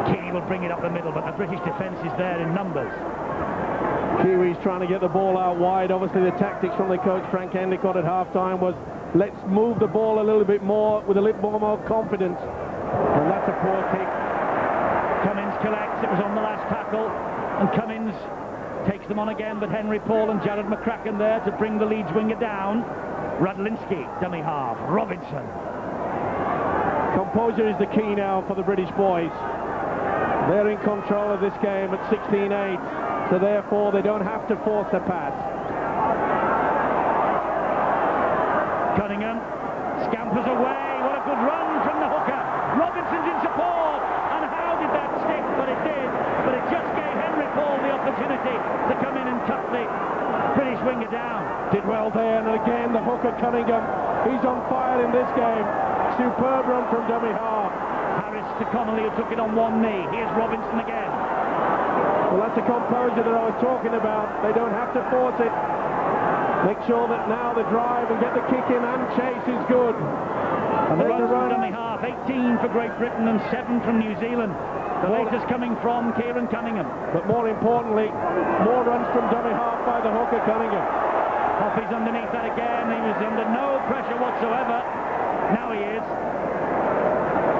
Keeney will bring it up the middle, but the British defence is there in numbers. Kiwis trying to get the ball out wide. Obviously the tactics from the coach Frank Endicott at half-time was let's move the ball a little bit more with a little more confidence. And that's a poor kick. Cummins collects, it was on the last tackle, and Cummins takes them on again, but Henry Paul and Jared McCracken there to bring the Leeds winger down. Radlinski, dummy half, Robinson. Composure is the key now for the British boys. They're in control of this game at 16-8, so therefore they don't have to force a pass. Cunningham scampers away, what a good run from the hooker. Robinson's in support, and how did that stick? But it did, but it just gave Henry Paul the opportunity to come in and cut the British winger down. Did well there, and again the hooker Cunningham, he's on fire in this game. Superb run from dummy half. Harris to Connolly, who took it on one knee. Here's Robinson again. Well, that's the composure that I was talking about. They don't have to force it. Make sure that now the drive and get the kick in and chase is good. And the run from dummy half, 18 for Great Britain and 7 from New Zealand. The latest coming from Kieran Cunningham. But more importantly, more runs from dummy half by the hooker Cunningham. Hoppy's underneath that again. He was under no pressure whatsoever. Now he is.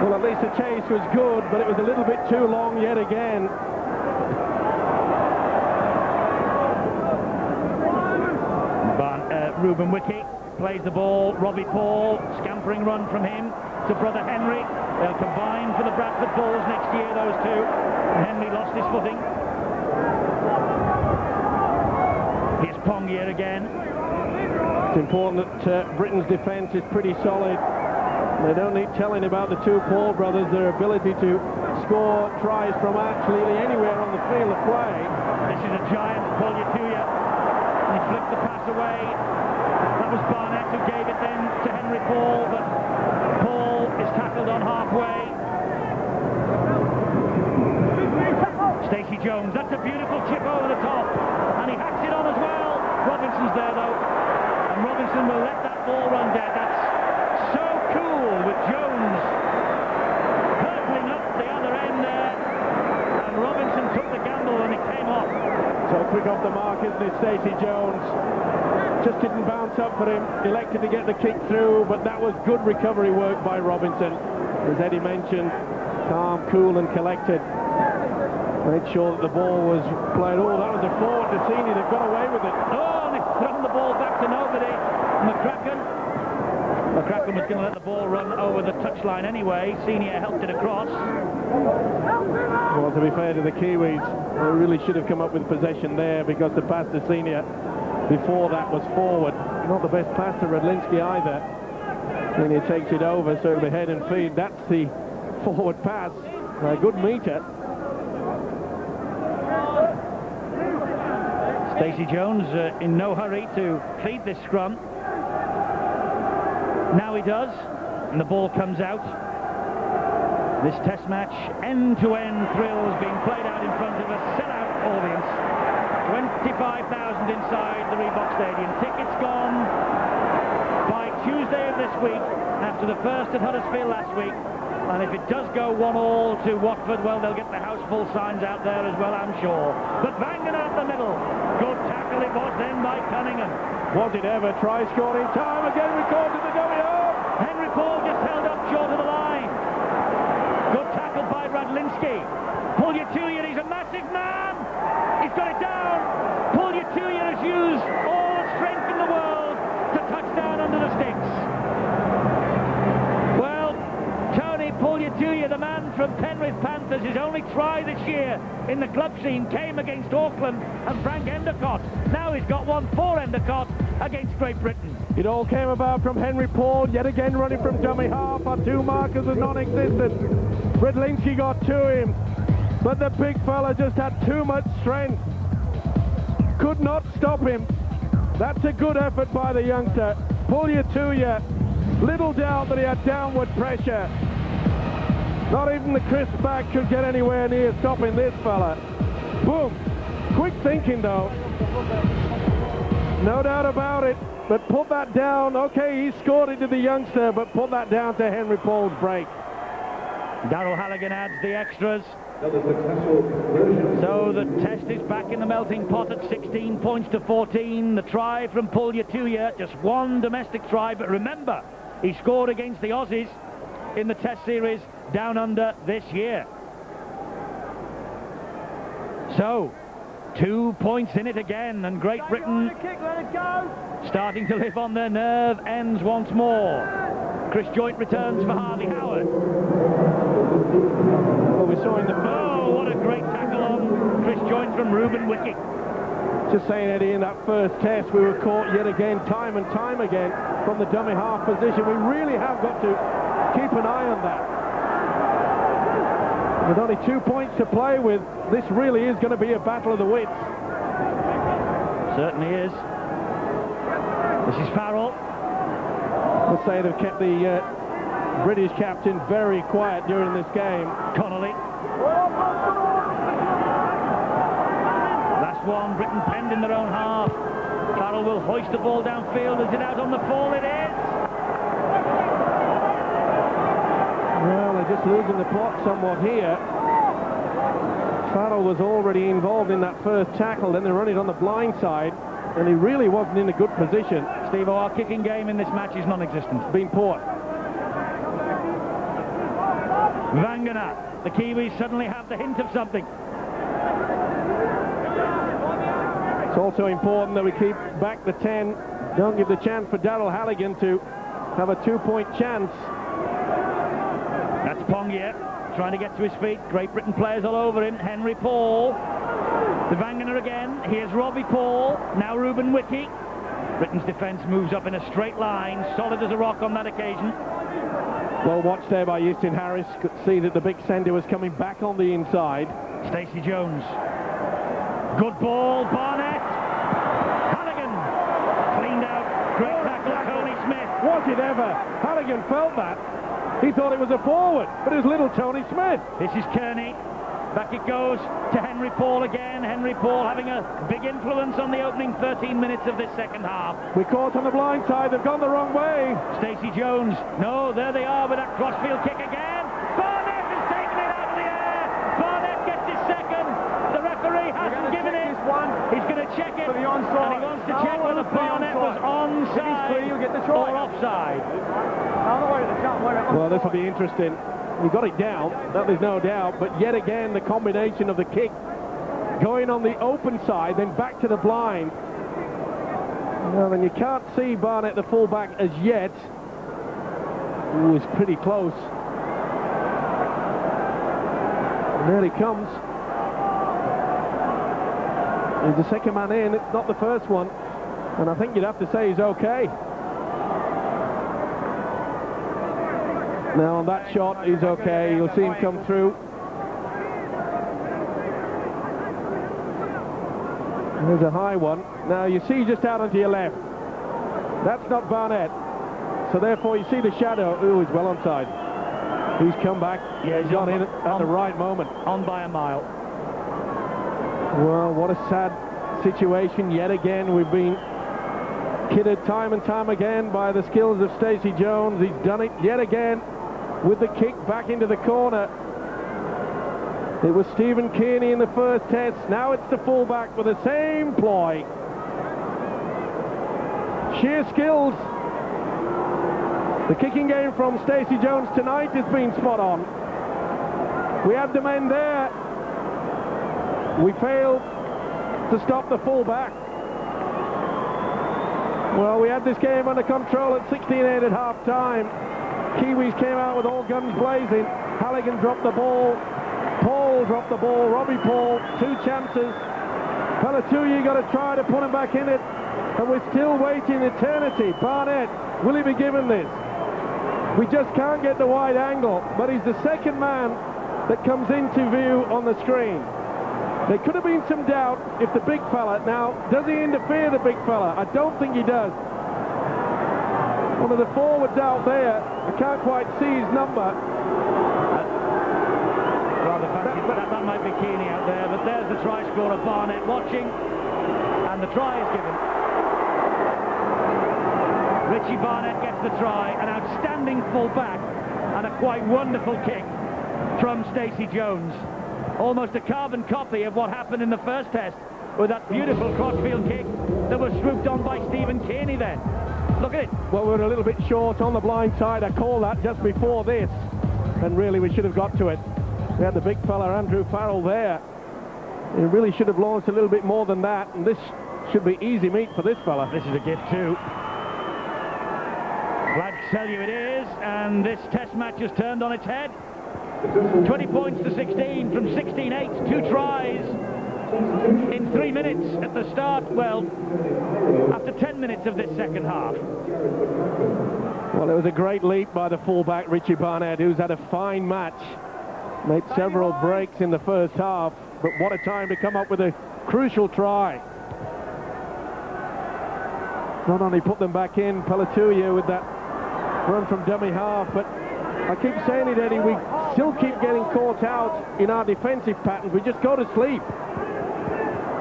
Well, at least the chase was good, but it was a little bit too long yet again. Ruben Wiki plays the ball. Robbie Paul, scampering run from him to brother Henry. They'll combine for the Bradford Bulls next year, those two. And Henry lost his footing. Here's Pongier again. It's important that Britain's defence is pretty solid. They don't need telling about the two Paul brothers, their ability to score tries from absolutely anywhere on the field of play. This is a giant, Paul Yatuya. He flicked the pass away. That was Barnett who gave it then to Henry Paul, but Paul is tackled on halfway. Stacey Jones, that's a beautiful chip over the top, and he hacks it on as well. Robinson's there though, and Robinson will let that ball run dead. That's so cool with Jones hurtling up the other end there, and Robinson took the gamble and it came off. So quick off the mark, isn't it, Stacey Jones? Just didn't bounce up for him, elected to get the kick through, but that was good recovery work by Robinson. As Eddie mentioned, calm, cool and collected. Made sure that the ball was played. Oh, that was a forward to Senior that got away with it. Oh, and he's thrown the ball back to nobody. McCracken was going to let the ball run over the touchline anyway. Senior helped it across. Well, to be fair to the Kiwis, they really should have come up with possession there because the pass to Senior before that was forward. Not the best pass to Radlinski either. Senior takes it over, so it'll be head and feet. That's the forward pass. A good meter. Stacey Jones in no hurry to feed this scrum. Now he does, and the ball comes out. This test match, end-to-end thrills being played out in front of a sellout audience. 25,000 inside the Reebok Stadium. Tickets gone by Tuesday of this week, after the first at Huddersfield last week. And if it does go 1-1 to Watford, well, they'll get the house full signs out there as well, I'm sure. But Vangan out the middle. Good tackle it was then by Cunningham. Was it ever? Try scoring time. Again recorded the dummy home. Henry Paul just held up short of the line. Good tackle by Radlinski. Paul Yatuya, he's a massive man. He's got it down. Paul Yatuya has used all the strength in the world to touch down under the sticks. Well, Tony Paul Yatuya, the man from Penrith Panthers, his only try this year in the club scene came against Auckland and Frank Endicott. Now he's got one for Endicott against Great Britain. It all came about from Henry Paul, yet again running from dummy half. Our two markers are non-existent. Radlinski got to him, but the big fella just had too much strength. Could not stop him. That's a good effort by the youngster. Paul Yatuya, little doubt that he had downward pressure. Not even the crisp back could get anywhere near stopping this fella. Boom. Quick thinking though. No doubt about it. But put that down. Okay, he scored it to the youngster, but put that down to Henry Paul's break. Darryl Halligan adds the extras. So the test is back in the melting pot at 16 points to 14. The try from Pulya Tuya, just one domestic try, but remember, he scored against the Aussies in the test series down under this year. So 2 points in it again, and Great Britain starting to live on their nerve ends once more. Chris Joynt returns for Harley Howard. Well, we saw in the... Oh, what a great tackle on Chris Joynt from Ruben Wiki. Just saying, Eddie, in that first test, we were caught yet again, time and time again, from the dummy half position. We really have got to keep an eye on that. With only 2 points to play with, this really is going to be a battle of the wits. Certainly is. This is Farrell. Let's say they've kept the British captain very quiet during this game. Connolly. Last one, Britain penned in their own half. Farrell will hoist the ball downfield. Is it out on the fall? It is! Well, they're just losing the plot somewhat here. Farrell was already involved in that first tackle, then they run it on the blind side, and he really wasn't in a good position. Steve, our kicking game in this match is non-existent. Been poor. Vangana, the Kiwis suddenly have the hint of something. It's also important that we keep back the 10. Don't give the chance for Daryl Harrigan to have a 2-point chance. That's Pongia trying to get to his feet. Great Britain players all over him. Henry Paul. The Vangana again. Here's Robbie Paul. Now Ruben Wiki. Britain's defence moves up in a straight line. Solid as a rock on that occasion. Well watched there by Euston Harris. Could see that the big centre was coming back on the inside. Stacey Jones. Good ball. Barnett. Harrigan. Cleaned out. Great tackle. Tony Smith. Was it ever? Harrigan felt that. He thought it was a forward, but it was little Tony Smith. This is Kearney. Back it goes to Henry Paul again. Henry Paul having a big influence on the opening 13 minutes of this second half. We caught on the blind side. They've gone the wrong way. Stacey Jones. No, there they are with that crossfield kick again. Barnett has taken it out of the air. Barnett gets his second. The referee hasn't given it. He's going to check it. For the onside. And he wants to check whether Barnett was onside or offside. Well, this will be interesting. We got it down, that there's no doubt, but yet again the combination of the kick going on the open side, then back to the blind. Well, and you can't see Barnett, the fullback, as yet. He was pretty close. And there he comes. He's the second man in, it's not the first one. And I think you'd have to say he's okay. Now on that shot, he's okay. You'll see him come through. There's a high one. Now you see just out onto your left. That's not Barnett. So therefore you see the shadow. Ooh, he's well onside. He's come back. Yeah, he's gone in at the right moment. On by a mile. Well, what a sad situation. Yet again, we've been kidded time and time again by the skills of Stacey Jones. He's done it yet again with the kick back into the corner. It was Stephen Kearney in the first test. Now it's the fullback with the same ploy. Sheer skills. The kicking game from Stacey Jones tonight has been spot on. We had the men there. We failed to stop the fullback. Well, we had this game under control at 16-8 at half-time. Kiwis came out with all guns blazing. Harrigan dropped the ball. Paul dropped the ball. Robbie Paul, 2 chances. Palatuyi got to try to put him back in it. And we're still waiting eternity. Barnett, will he be given this? We just can't get the wide angle. But he's the second man that comes into view on the screen. There could have been some doubt if the big fella, now, does he interfere, the big fella? I don't think he does. One of the forwards out there, I can't quite see his number. Rather fancy, but that might be Kearney out there, but there's the try scorer, Barnett, watching, and the try is given. Richie Barnett gets the try, an outstanding full back, and a quite wonderful kick from Stacey Jones. almost a carbon copy of what happened in the first test with that beautiful crossfield kick that was swooped on by Stephen Kearney then. Look at it. Well, we're a little bit short on the blind side. I called that just before this, and really we should have got to it. We had the big fella Andrew Farrell there. He really should have launched a little bit more than that, and this should be easy meat for this fella. This is a gift too. Glad to tell you it is, and this test match has turned on its head. 20 points to 16 from 16-8, 2 tries in 3 minutes at the start, well, after 10 minutes of this second half. Well, it was a great leap by the fullback, Richie Barnett, who's had a fine match. Made several breaks in the first half, but what a time to come up with a crucial try. Not only put them back in, Pelatuya with that run from dummy half, but I keep saying it, Eddie, we still keep getting caught out in our defensive patterns. We just go to sleep.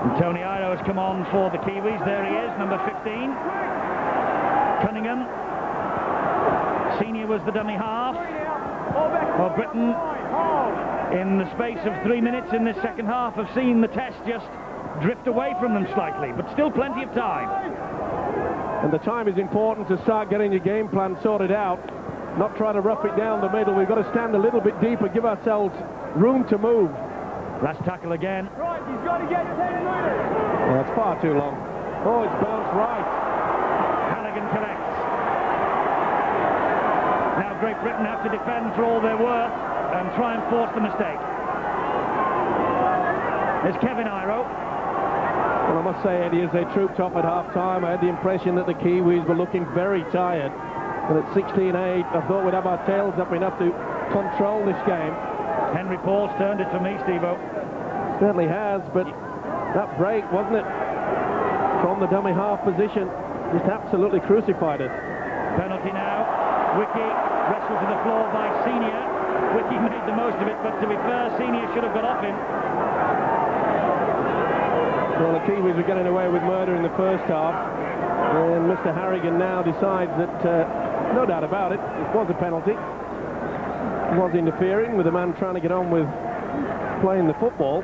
And Tony Iro has come on for the Kiwis. There he is, number 15. Cunningham. Senior was the dummy half. Well, Britain, in the space of 3 minutes in this second half, have seen the test just drift away from them slightly, but still plenty of time. And the time is important to start getting your game plan sorted out. Not try to rough it down the middle. We've got to stand a little bit deeper, give ourselves room to move. Last tackle again. Right, he's got to get 10 meters. Well, that's far too long. Oh, it's bounced right. Harrigan collects. Now Great Britain have to defend for all they're worth and try and force the mistake. There's Kevin Iro. Well, I must say, Eddie, as they trooped off at half-time, I had the impression that the Kiwis were looking very tired. And at 16-8, I thought we'd have our tails up enough to control this game. Henry Paul's turned it for me, Steve-O. Certainly has, but that break, wasn't it, from the dummy half position, just absolutely crucified us. Penalty now. Wiki wrestled to the floor by Senior. Wiki made the most of it, but to be fair, Senior should have got off him. Well, the Kiwis were getting away with murder in the first half, and Mr. Harrigan now decides that, no doubt about it, it was a penalty. He was interfering with a man trying to get on with playing the football.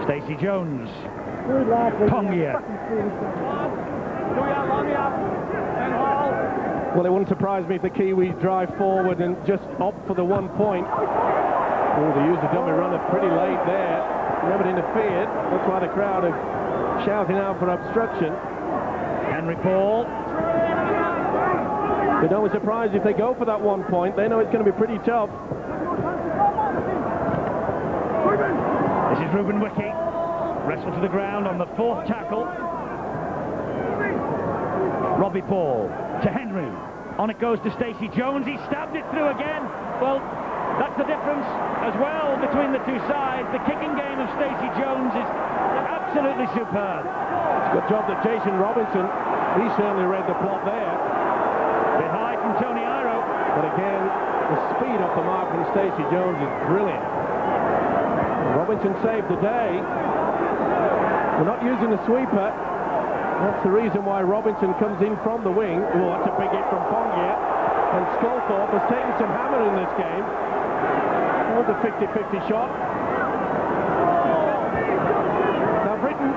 Stacey Jones. Pongia. Well, it wouldn't surprise me if the Kiwis drive forward and just opt for the 1 point. Oh, they used a dummy runner pretty late there. Never interfered. That's why the crowd are shouting out for obstruction. Henry Paul. They don't be surprised if they go for that 1 point. They know it's going to be pretty tough. This is Ruben Wiki. Wrestled to the ground on the 4th tackle. Robbie Paul to Henry. On it goes to Stacey Jones. He stabbed it through again. Well, that's the difference as well between the two sides. The kicking game of Stacey Jones is absolutely superb. Good job that Jason Robinson, he certainly read the plot there. Bit high from Tony Iro. But again, the speed off the mark from Stacey Jones is brilliant. Robinson saved the day. We're not using the sweeper. That's the reason why Robinson comes in from the wing. Oh, that's a big hit from Pongia. And Sculthorpe has taken some hammer in this game. That was a 50-50 shot. Now Britain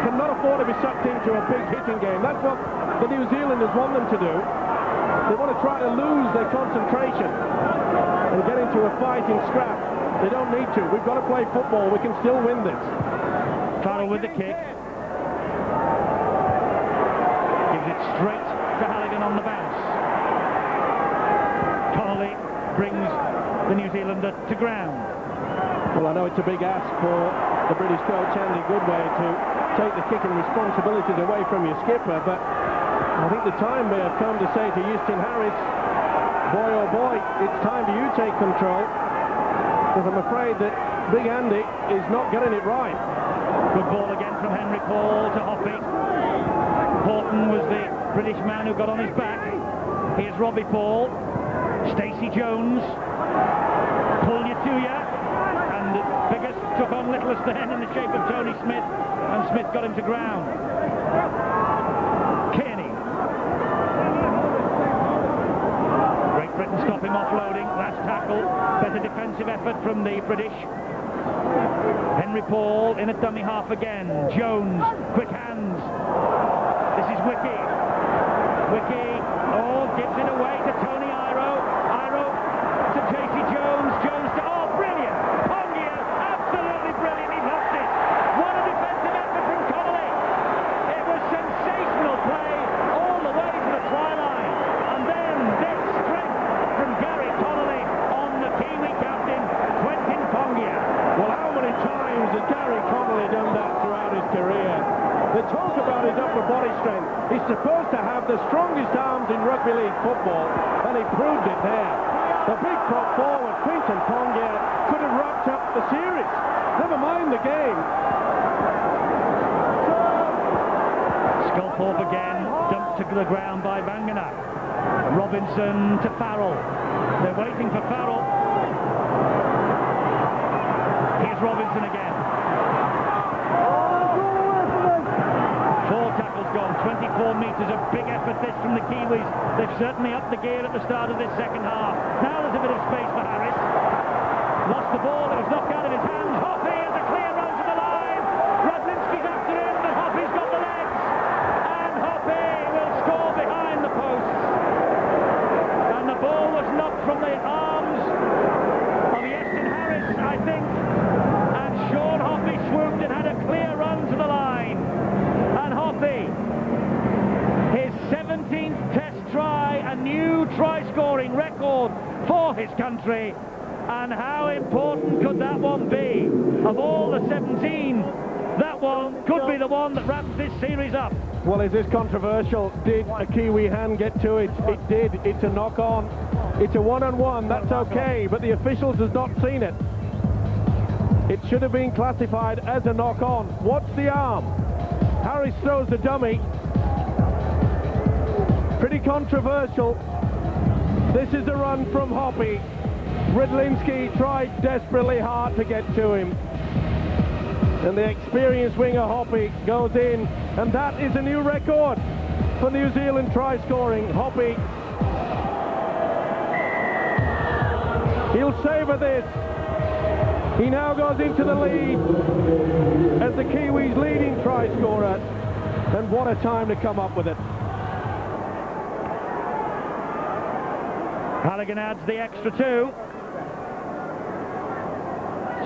cannot afford to be sucked into a big hitting game. That's what the New Zealanders want them to do. They want to try to lose their concentration and get into a fighting scrap. They don't need to. We've got to play football. We can still win this. Farrell with the kick. Gives it straight to Harrigan on the bounce. Connolly brings the New Zealander to ground. Well, I know it's a big ask for the British coach Andy Goodway to take the kicking responsibilities away from your skipper, but I think the time may have come to say to Houston Harris, boy oh boy, it's time for you to take control, because I'm afraid that Big Andy is not getting it right. Good ball again from Henry Paul to Hoppy. Horton was the British man who got on his back. Here's Robbie Paul. Stacey Jones. Pull you to ya. And Biggest took on littlest then in the shape of Tony Smith. And Smith got him to ground. Kearney. Great Britain Stop him offloading. Last tackle. Better defensive effort from the British. Henry Paul in a dummy half again. Jones, quick hands. This is Wiki. Wiki, gives it away to Tony Iro. Iro to JC Jones. Jones to, brilliant. Pongia, absolutely brilliant. He lost it. What a defensive effort from Connolly. It was sensational play all the way to the try line. And then this strength from Gary Connolly on the Kiwi captain, Quentin Pongia. Well, how many times has Gary Connolly done that throughout his career? They talk about his upper body strength. He's supposed to have the strongest arms in rugby league football, and he proved it there. The big prop forward, Quentin Pongia, could have wrapped up the series. Never mind the game. Sculthorpe again, dumped to the ground by Vangana. Robinson to Farrell. They're waiting for Farrell. Here's Robinson again. 4 tackles gone, 24 metres, a big effort this from the Kiwis. They've certainly upped the gear at the start of this second half. Now there's a bit of space for Harris. Lost the ball, it was knocked out of his hands. Hoppy has a clear run to the line. Radlinski's after him, but Hoppy's got the legs. And Hoppy will score behind the posts. And the ball was knocked from the arms of Yeston Harris, I think. And Sean Hoppy swooped and had a clear run to the line. And Hoppy, his 17th test try, a new try-scoring record for his country. And how important could that one be? Of all the 17, that one could be the one that wraps this series up. Well, is this controversial? Did a Kiwi hand get to it? It did. It's a knock-on. It's a one-on-one. That's okay, but the officials has not seen it. It should have been classified as a knock-on. What's the arm? Harris throws the dummy. Pretty controversial. This is a run from Hoppy. Radlinski tried desperately hard to get to him. And the experienced winger Hoppy goes in. And that is a new record for New Zealand try scoring. Hoppy. He'll savour this. He now goes into the lead as the Kiwis' leading try scorer. And what a time to come up with it. Harrigan adds the extra 2.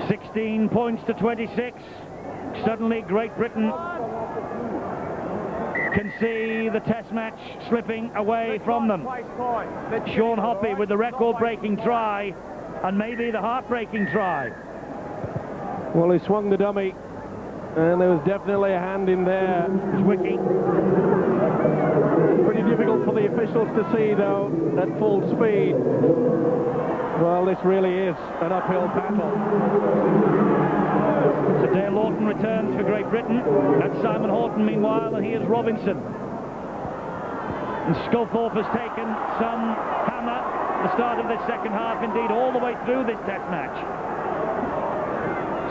16 points to 26. Suddenly Great Britain can see the test match slipping away from them. Sean Hoppy with the record-breaking try and maybe the heart-breaking try. Well, he swung the dummy and there was definitely a hand in there. It's Wiki. Pretty difficult for the officials to see though at full speed. Well, this really is an uphill battle. So Dale Lawton returns for Great Britain. That's Simon Horton meanwhile, and here's Robinson. And Sculthorpe has taken some hammer at the start of this second half, indeed all the way through this test match.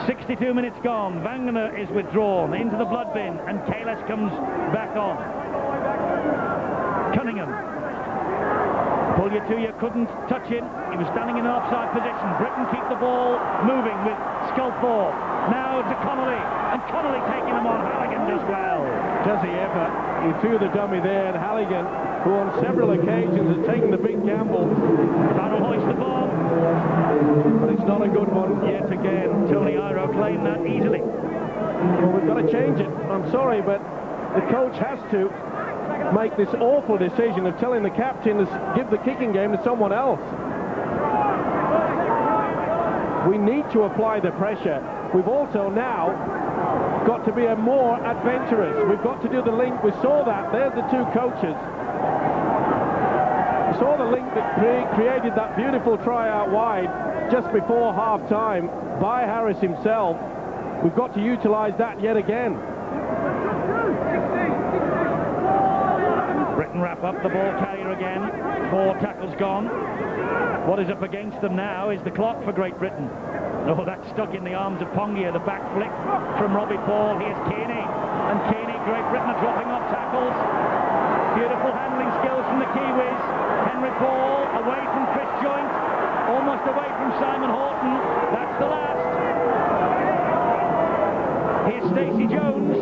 62 minutes gone, Vangana is withdrawn into the blood bin, and Kalis comes back on. Cunningham. Pull you to you, couldn't touch him. He was standing in an offside position. Britain keep the ball moving with Sculthorpe. Now to Connolly, and Connolly taking him on. Harrigan does well. Does he ever? He threw the dummy there, and Harrigan, who on several occasions has taken the big gamble. Farrell hoists the ball. But it's not a good one yet again. Tony Iro claimed that easily. Well, we've got to change it. I'm sorry, but the coach has to make this awful decision of telling the captain to give the kicking game to someone else. We need to apply the pressure. We've also now got to be more adventurous. We've got to do the link. We saw that. There's the two coaches. We saw the link that created that beautiful try out wide just before half-time by Harris himself. We've got to utilise that yet again. Britain wrap up the ball carrier again. 4 tackles gone. What is up against them now is the clock for Great Britain. Oh, that's stuck in the arms of Pongia. The back flick from Robbie Paul. Here's Kearney. And Kearney, Great Britain are dropping off tackles. Beautiful handling skills from the Kiwis. Henry Paul away from Chris Joint, almost away from Simon Horton. That's the last. Here's Stacey Jones.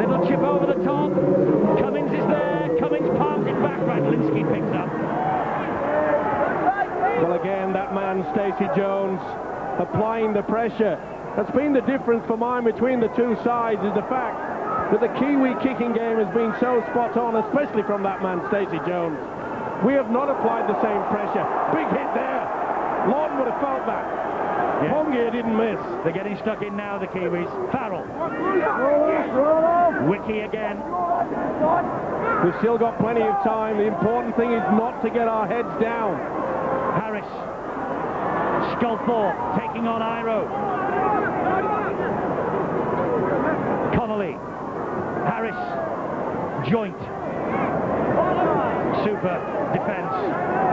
Little chip over the top. Cummins is there. Cummins palms it back. Radlinski picks up. Well, again, that man, Stacey Jones, applying the pressure. That's been the difference for mine between the two sides, is the fact that the Kiwi kicking game has been so spot on, especially from that man, Stacey Jones. We have not applied the same pressure. Big hit there. Lawton would have felt that. Yeah. Pongia didn't miss. They're getting stuck in now, the Kiwis. Farrell. Wiki again. We've still got plenty of time. The important thing is not to get our heads down. Harris. Sculthorpe taking on Iro. Connolly. Harris. Joint. Super defence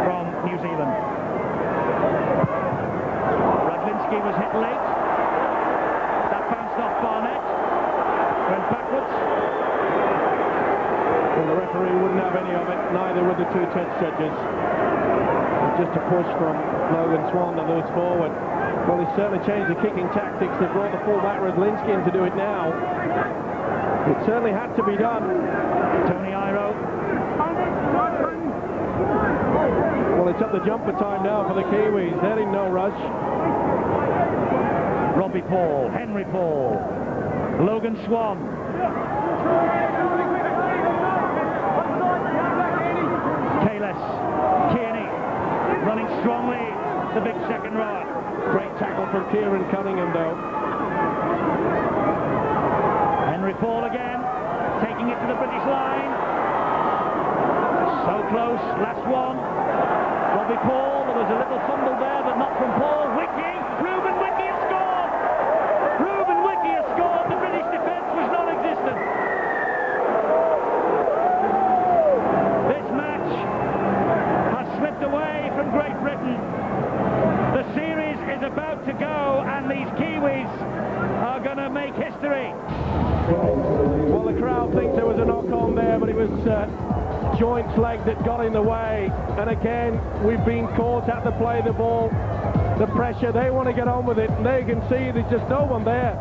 from New Zealand. Radlinski was hit late. That bounced off Barnett. Went backwards. Well, the referee wouldn't have any of it, neither would the two test judges. Just a push from Logan Swan that moves forward. Well, he's certainly changed the kicking tactics. They brought the fullback Radlinski in to do it now. It certainly had to be done. Tony Iro. Well, it's up the jumper time now for the Kiwis. They're in no rush. Robbie Paul, Henry Paul, Logan Swan. Kalis, Kearney, running strongly, the big second rower. Great tackle from Kieran Cunningham, though. Henry Paul again, taking it to the British line. So close, last one. Robbie Paul, there was a little fumble there, but not from Paul. Wiki, Reuben Wiki has scored! Reuben Wiki has scored, the British defence was non-existent. This match has slipped away from Great Britain. The series is about to go, and these Kiwis are going to make history. Well, the crowd thinks there was a knock-on there, but it was Joint's leg that got in the way. And again, we've been caught at the play of the ball. The pressure, they want to get on with it, and there you can see there's just no one there.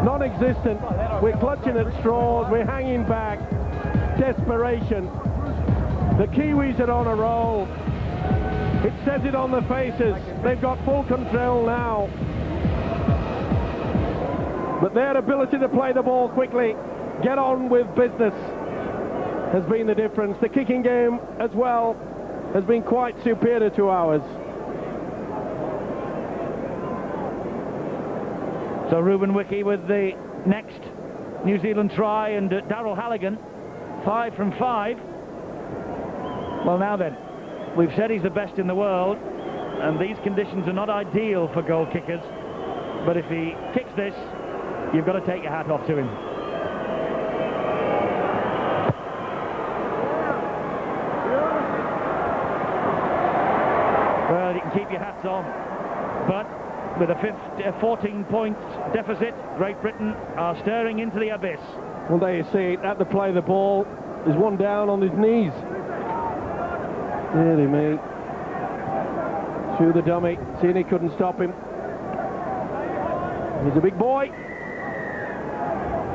Non-existent. We're clutching at straws, we're hanging back. Desperation. The Kiwis are on a roll. It says it on their faces. They've got full control now. But their ability to play the ball quickly, get on with business, has been the difference. The kicking game as well has been quite superior to ours. So Reuben Wiki with the next New Zealand try, and Darryl Harrigan, 5 from 5. Well, now then, we've said he's the best in the world, and these conditions are not ideal for goal kickers, but if he kicks this, you've got to take your hat off to him. Well, you can keep your hats on, but with a 14-point deficit, Great Britain are staring into the abyss. Well, there you see it, at the play of the ball, there's one down on his knees. Really, me. Through the dummy, seeing he couldn't stop him. He's a big boy.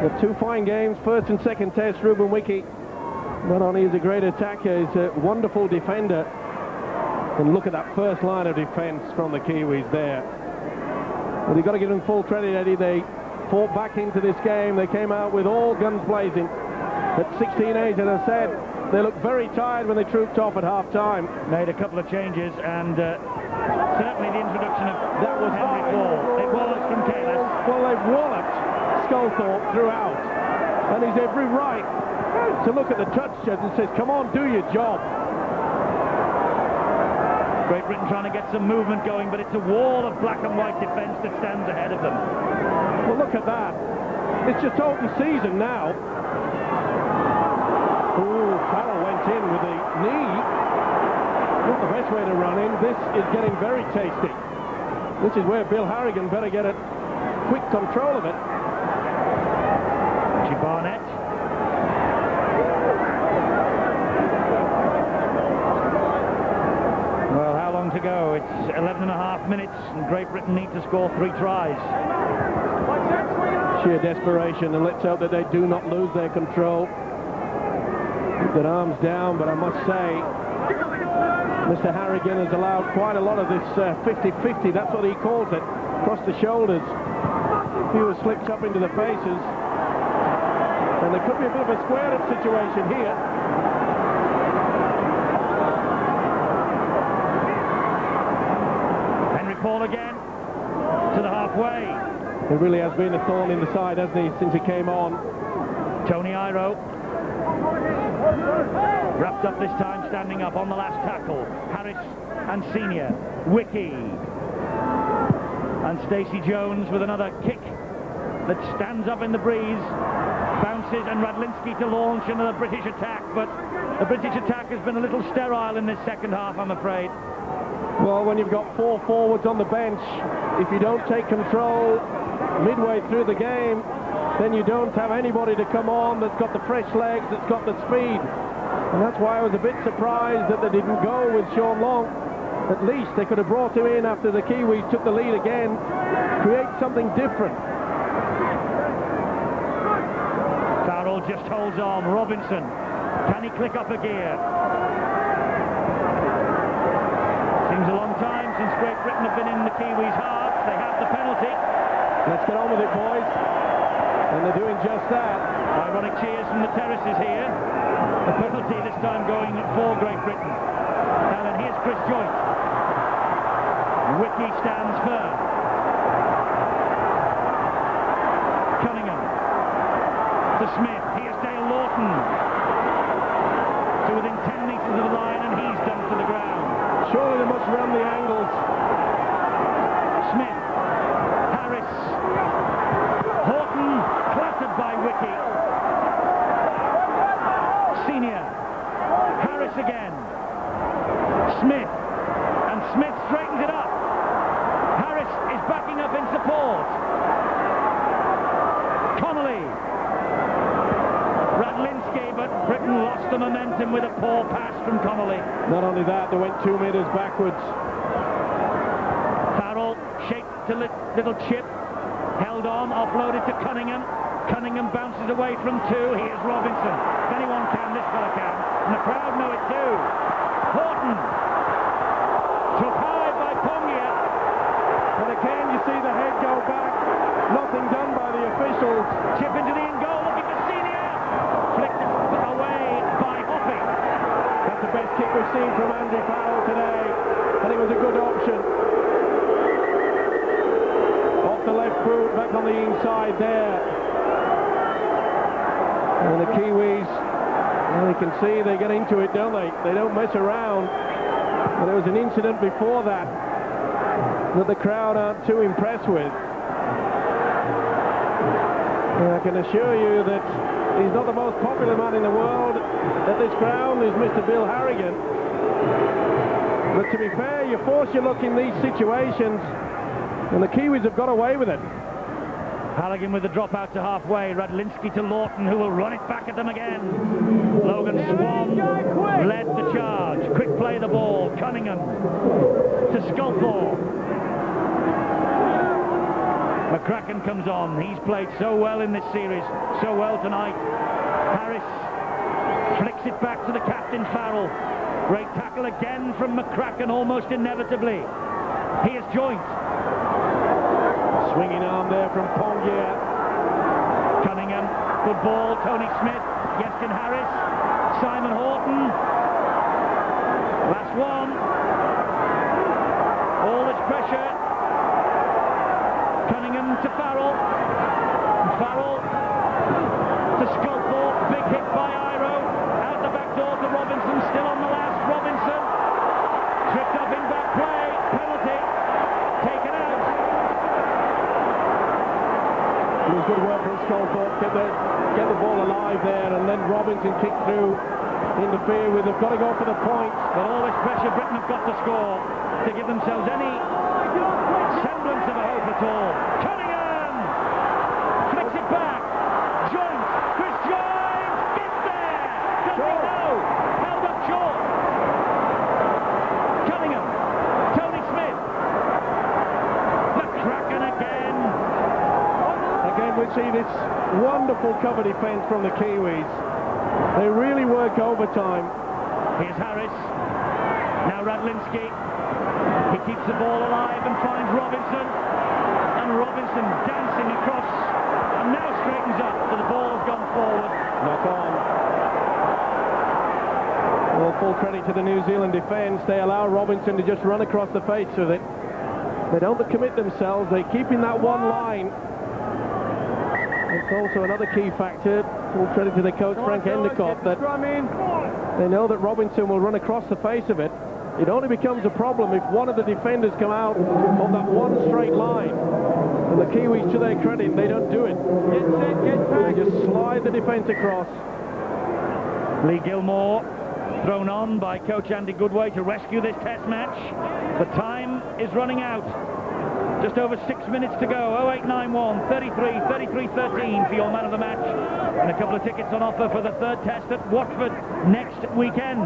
Got 2 fine games, first and second test. Reuben Wiki, not only is a great attacker, he's a wonderful defender. And look at that first line of defence from the Kiwis there. But you've got to give them full credit, Eddie. They fought back into this game. They came out with all guns blazing. At 16-8, as I said, they looked very tired when they trooped off at half-time. Made a couple of changes, and certainly the introduction of that was Henry Paul. It was from Kalis. Well, they've walloped Sculthorpe throughout, and he's every right to look at the touch judge and says, come on, do your job. Great Britain trying to get some movement going, but it's a wall of black and white defence that stands ahead of them. Well, look at that. It's just open season now. Ooh, Farrell went in with the knee. Not the best way to run in. This is getting very tasty. This is where Bill Harrigan better get a quick control of it. Richie Barnett. go. It's 11 and a half minutes, and Great Britain need to score 3 tries. Sheer desperation, and let's hope that they do not lose their control. Keep their arms down, but I must say, Mr. Harrigan has allowed quite a lot of this 50-50, that's what he calls it, across the shoulders. A few slips up into the faces, and there could be a bit of a square-up situation here. Paul again to the halfway. It really has been a thorn in the side, hasn't he, since he came on. Tony Iro wrapped up this time standing up on the last tackle. Harris and Senior, Wiki and Stacey Jones with another kick that stands up in the breeze, bounces, and Radlinski to launch another British attack, but the British attack has been a little sterile in this second half, I'm afraid. Well, when you've got 4 forwards on the bench, if you don't take control midway through the game, then you don't have anybody to come on that's got the fresh legs, that's got the speed. And that's why I was a bit surprised that they didn't go with Sean Long. At least they could have brought him in after the Kiwis took the lead again, create something different. Farrell just holds on. Robinson, can he click up a gear? Seems a long time since Great Britain have been in the Kiwis' half. They have the penalty. Let's get on with it, boys. And they're doing just that. Ironic cheers from the terraces here. The penalty this time going for Great Britain. Now then, here's Chris Joynt. Wiki stands firm. Cunningham to Smith. Here's Dale Lawton to within 10 metres of the line, and he's dumped to the ground. Surely they must run the angles. Smith, Harris, Horton clattered by Wiki. Senior, Harris again. Smith, and Smith straightens it up. Harris is backing up in support. Connolly, Radlinski, but Britain lost the momentum with a poor pass from Connolly. Not only that, they went 2 meters backwards. Farrell shaped to little chip, held on, offloaded to Cunningham. Cunningham bounces away from 2. Here's Robinson. If anyone can, this fella can. And the crowd know it too. Horton took high by Pongia. And again, you see the head go back. Nothing done by the officials. Chip into the in goal, looking for Senior. Flicked away by Hopping. That's the best kick we've seen from Andrew Farrell today. And it was a good option. Off the left boot, back on the inside there. And the Kiwis, well, you can see they get into it, don't they? They don't mess around. But there was an incident before that the crowd aren't too impressed with. And I can assure you that he's not the most popular man in the world at this ground, is Mr. Bill Harrigan. But to be fair, you force your luck in these situations, and the Kiwis have got away with it. Harrigan with the drop out to halfway. Radlinski to Lawton, who will run it back at them again. Logan Swan led the charge. Quick play the ball. Cunningham to Sculthorpe. McCracken comes on. He's played so well in this series, so well tonight. Harris flicks it back to the captain, Farrell. Great tackle again from McCracken, almost inevitably. Here's Joynt. Swinging arm there from Pongia. Cunningham, good ball. Tony Smith, Yeskin Harris, Simon Horton. Last one. All this pressure. Cunningham to Farrell. Farrell to Sculthorpe. Big hit by Iro. Out the back door to Robinson. Still on the last. Robinson. Tripped up in back play. Penalty. Taken out. It was good work from Sculthorpe. Get the ball alive there, and then Robinson kicked through. Interfere with. They've got to go for the point. But all this pressure, Britain have got to score to give themselves any semblance of a hope at all. Cunningham flicks it back. Joynt, Chris Joynt gets there. Does he know? Held up short. Cunningham to Richie, this wonderful cover defence from the Kiwis. They really work overtime. Here's Harris. Now Radlinski. He keeps the ball alive and finds Robinson. And Robinson dancing across and now straightens up, so the ball has gone forward. Knock on. Well, full credit to the New Zealand defence. They allow Robinson to just run across the face with it. They don't commit themselves. They keep in that one line. It's also another key factor. Full credit to the coach, Frank Endicott, that they know that Robinson will run across the face of it. It only becomes a problem if one of the defenders come out on that one straight line. And the Kiwis, to their credit, they don't do it. They just slide the defence across. Lee Gilmore thrown on by coach Andy Goodway to rescue this test match. The time is running out. Just over 6 minutes to go. 0891 33 33 13 for your man of the match. And a couple of tickets on offer for the third test at Watford next weekend.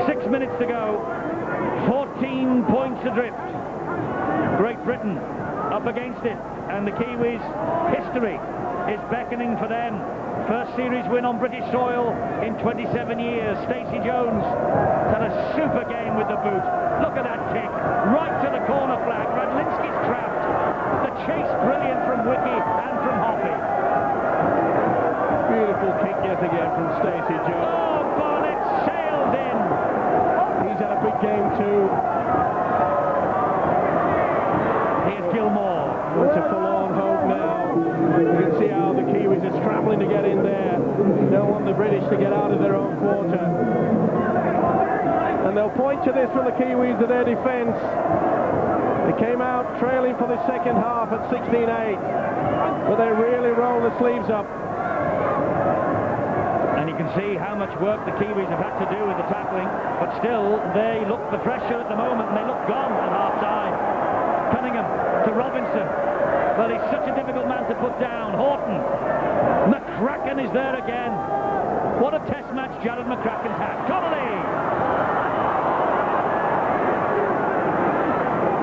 6 minutes to go. 14 points adrift. Great Britain up against it. And the Kiwis, history is beckoning for them. First series win on British soil in 27 years. Stacey Jones had a super game with the boot. Look at that kick, right to the corner flag. Radlinski's trapped. The chase brilliant from Wiki and from Hoppy. Beautiful kick yet again from Stacey Jones. Oh, Barnett sailed in. He's had a big game too. Here's Gilmore. It's a full-on hope now. You can see how the Kiwis are scrambling to get in there. They don't want the British to get out of their own quarter. And they'll point to this from the Kiwis to their defence. They came out trailing for the second half at 16-8, but they really roll the sleeves up. And you can see how much work the Kiwis have had to do with the tackling, but still they look the pressure at the moment, and they look gone at half-time. Cunningham to Robinson. Well, he's such a difficult man to put down. Horton. McCracken is there again. What a test match Jared McCracken's had. Connolly!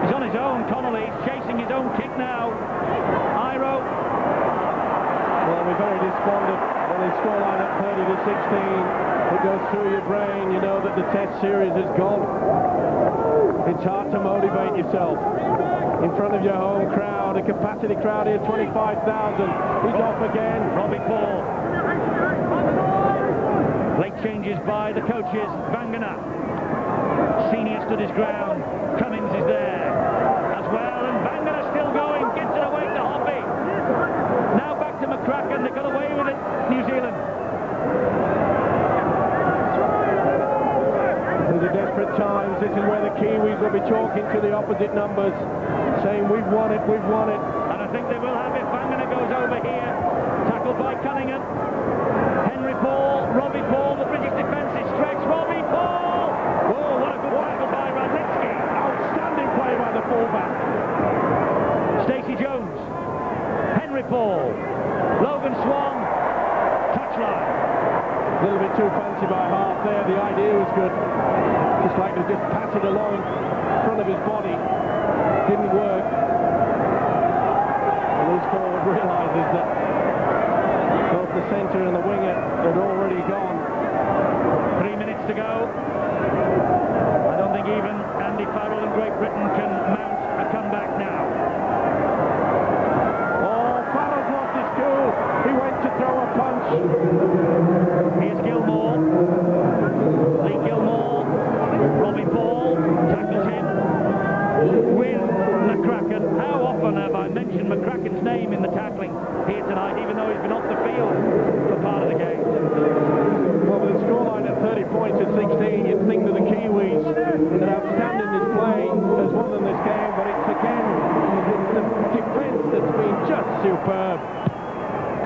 He's on his own, Connolly. He's chasing his own kick now. Iro. Well, we're very despondent when they scoreline at 30 to 16. It goes through your brain. You know that the test series is gone. It's hard to motivate yourself in front of your home crowd. A capacity crowd here, 25,000. He's off again. Robbie Paul. Late changes by the coaches. Vangana. Senior stood his ground. Cummins is there as well, and Vangana still going. Gets it away to Hoppy. Now back to McCracken. They got away with it, New Zealand. These are desperate times. This is where the Kiwis will be talking to the opposite numbers, saying we've won it, we've won it. And I think they will have it. Vangana goes over here. Tackled by Cunningham. Henry Paul, Robbie Paul, the British defence is stretched. Robbie Paul! Oh, what a good tackle by Radlinski. Outstanding play by the fullback. Stacey Jones. Henry Paul. Logan Swan. Touchline. A little bit too fancy by half there. The idea was good. Just like to just pass it along in front of his body. Didn't work. And this forward realises that both the centre and the winger had already gone. 3 minutes to go. I don't think even Andy Farrell in Great Britain can mount a comeback now. Oh, Farrell's lost his cool. He went to throw a punch. Here's Gilmore. Lee Gilmore. Robbie Paul tackles him with McCracken. How often have I mentioned McCracken's name in the tackling here tonight, even though he's been off the field for part of the game? Well, with a scoreline at 30 points at 16, you'd think that the Kiwis that outstanding display has won them this game, but it's again the defence that's been just superb.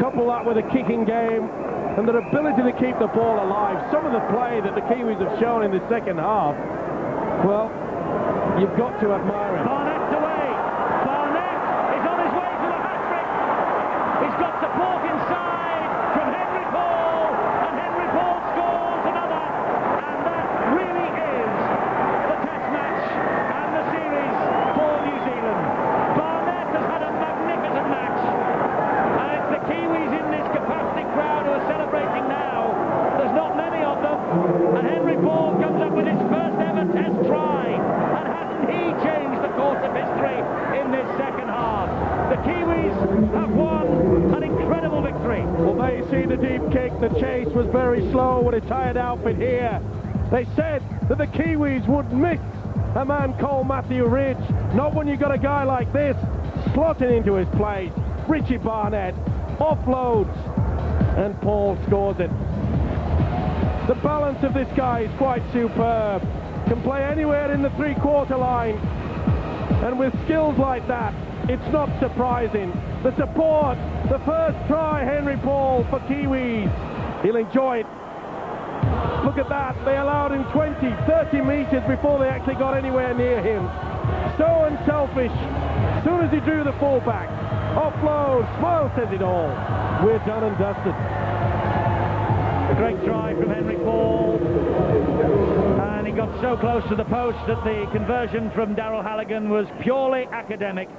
Couple that with a kicking game and their ability to keep the ball alive. Some of the play that the Kiwis have shown in the second half, well, you've got to admire it. Barnett's away. Barnett is on his way to a hat-trick. He's got support inside from Henry Paul, and Henry Paul scores another. And that really is the test match and the series for New Zealand. Barnett have won an incredible victory. Well, there you see the deep kick. The chase was very slow with a tired outfit here. They said that the Kiwis would miss a man called Matthew Ridge. Not when you got a guy like this slotting into his place. Richie Barnett offloads and Paul scores it. The balance of this guy is quite superb. Can play anywhere in the three-quarter line. And with skills like that, it's not surprising. The support, the first try, Henry Paul for Kiwis. He'll enjoy it. Look at that. They allowed him 20, 30 metres before they actually got anywhere near him. So unselfish. As soon as he drew the fullback, offload, smile says it all. We're done and dusted. A great try from Henry Paul, and he got so close to the post that the conversion from Daryl Harrigan was purely academic.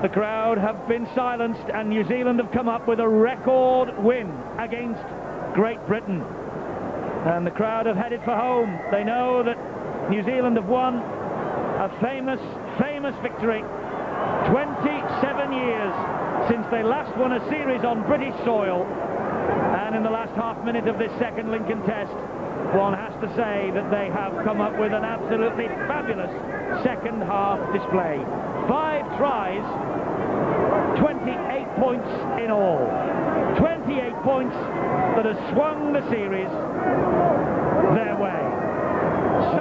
The crowd have been silenced, and New Zealand have come up with a record win against Great Britain. And the crowd have headed for home. They know that New Zealand have won a famous, famous victory. 27 years since they last won a series on British soil. And in the last half minute of this second Lincoln Test, one has to say that they have come up with an absolutely fabulous second half display. 5 tries, 28 points in all. 28 points that has swung the series their way.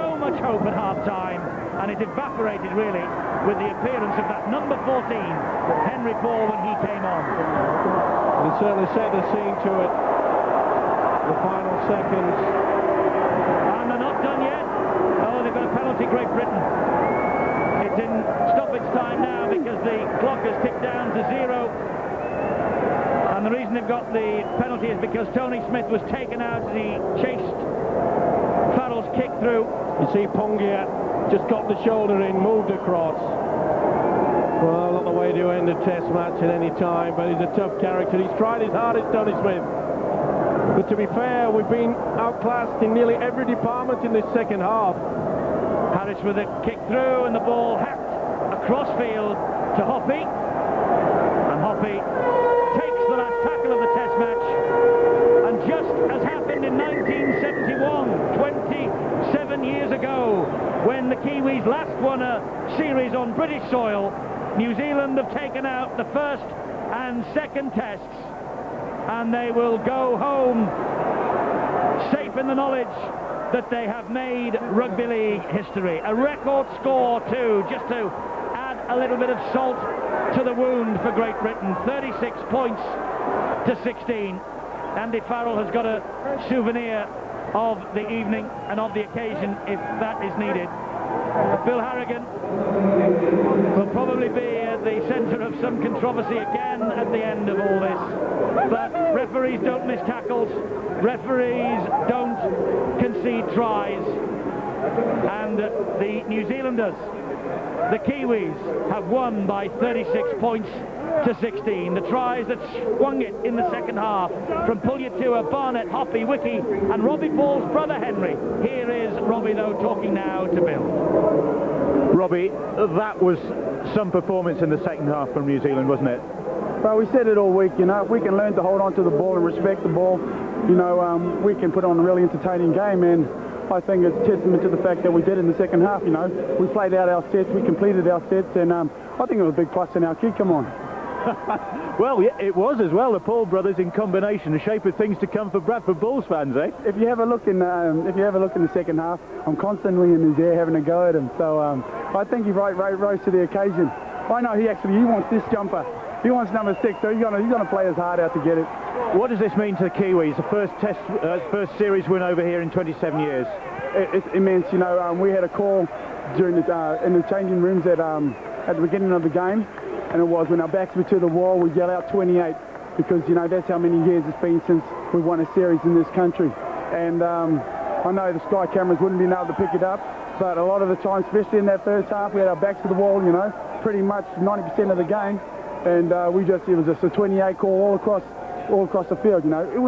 So much hope at half-time, and it evaporated really with the appearance of that number 14, Henry Paul, when he came on. It certainly set the scene to it. The final seconds. And they're not done yet. Oh, they've got a penalty, Great Britain. It's in stoppage time now because the clock has ticked down to 0. And the reason they've got the penalty is because Tony Smith was taken out as he chased Farrell's kick through. You see Pongia just got the shoulder in, moved across. Well, not the way to end a test match at any time, but he's a tough character. He's tried his hardest, Tony Smith. But to be fair, we've been outclassed in nearly every department in this second half. Harris with a kick through, and the ball hacked across field to Hoppy. And Hoppy takes the last tackle of the test match. And just as happened in 1971, 27 years ago, when the Kiwis last won a series on British soil, New Zealand have taken out the first and second tests, and they will go home safe in the knowledge that they have made rugby league history. A record score too, just to add a little bit of salt to the wound for Great Britain. 36 points to 16. Andy Farrell has got a souvenir of the evening and of the occasion if that is needed. Bill Harrigan will probably be at the centre of some controversy again at the end of all this. But referees don't miss tackles, referees don't concede tries, and the New Zealanders, the Kiwis, have won by 36 points to 16. The tries that swung it in the second half from Pulyatua, Barnett, Hoppy, Wiki and Robbie Paul's brother Henry. Here is Robbie though talking now to Bill. Robbie, that was some performance in the second half from New Zealand, wasn't it? Well, we said it all week, you know, if we can learn to hold on to the ball and respect the ball, you know, we can put on a really entertaining game, and I think it's testament to the fact that we did in the second half, you know. We played out our sets, we completed our sets, and I think it was a big plus in our kick. Come on. Well, yeah, it was as well. The Paul brothers in combination, the shape of things to come for Bradford Bulls fans, eh? If you have a look in, the second half, I'm constantly in his ear having a go at him. So I think he rose to the occasion. I know he wants this jumper. He wants number 6, so he's gonna play his heart out to get it. What does this mean to the Kiwis? The first series win over here in 27 years. It's immense. You know, we had a call during in the changing rooms at the beginning of the game. And it was when our backs were to the wall, we'd yell out 28, because, you know, that's how many years it's been since we won a series in this country. And I know the Sky cameras wouldn't be able to pick it up, but a lot of the time, especially in that first half, we had our backs to the wall, you know, pretty much 90% of the game. And it was just a 28 call all across the field, you know. It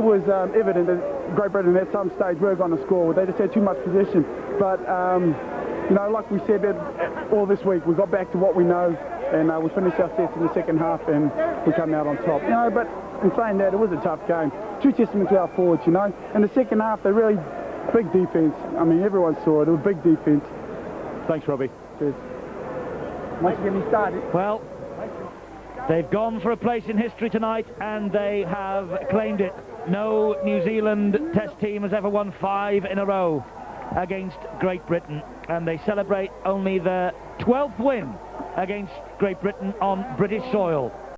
was evident that Great Britain at some stage were going to score. They just had too much possession. But, you know, like we said all this week, we got back to what we know. and we finished our sets in the second half, and we come out on top. You know, but in saying that, it was a tough game. True testament to our forwards, you know. In the second half, they really big defence. I mean, everyone saw it. It was big defence. Thanks, Robbie. Cheers. Once you get me started. Well, they've gone for a place in history tonight, and they have claimed it. No New Zealand Test team has ever won 5 in a row against Great Britain, and they celebrate only their 12th win against Great Britain on British soil.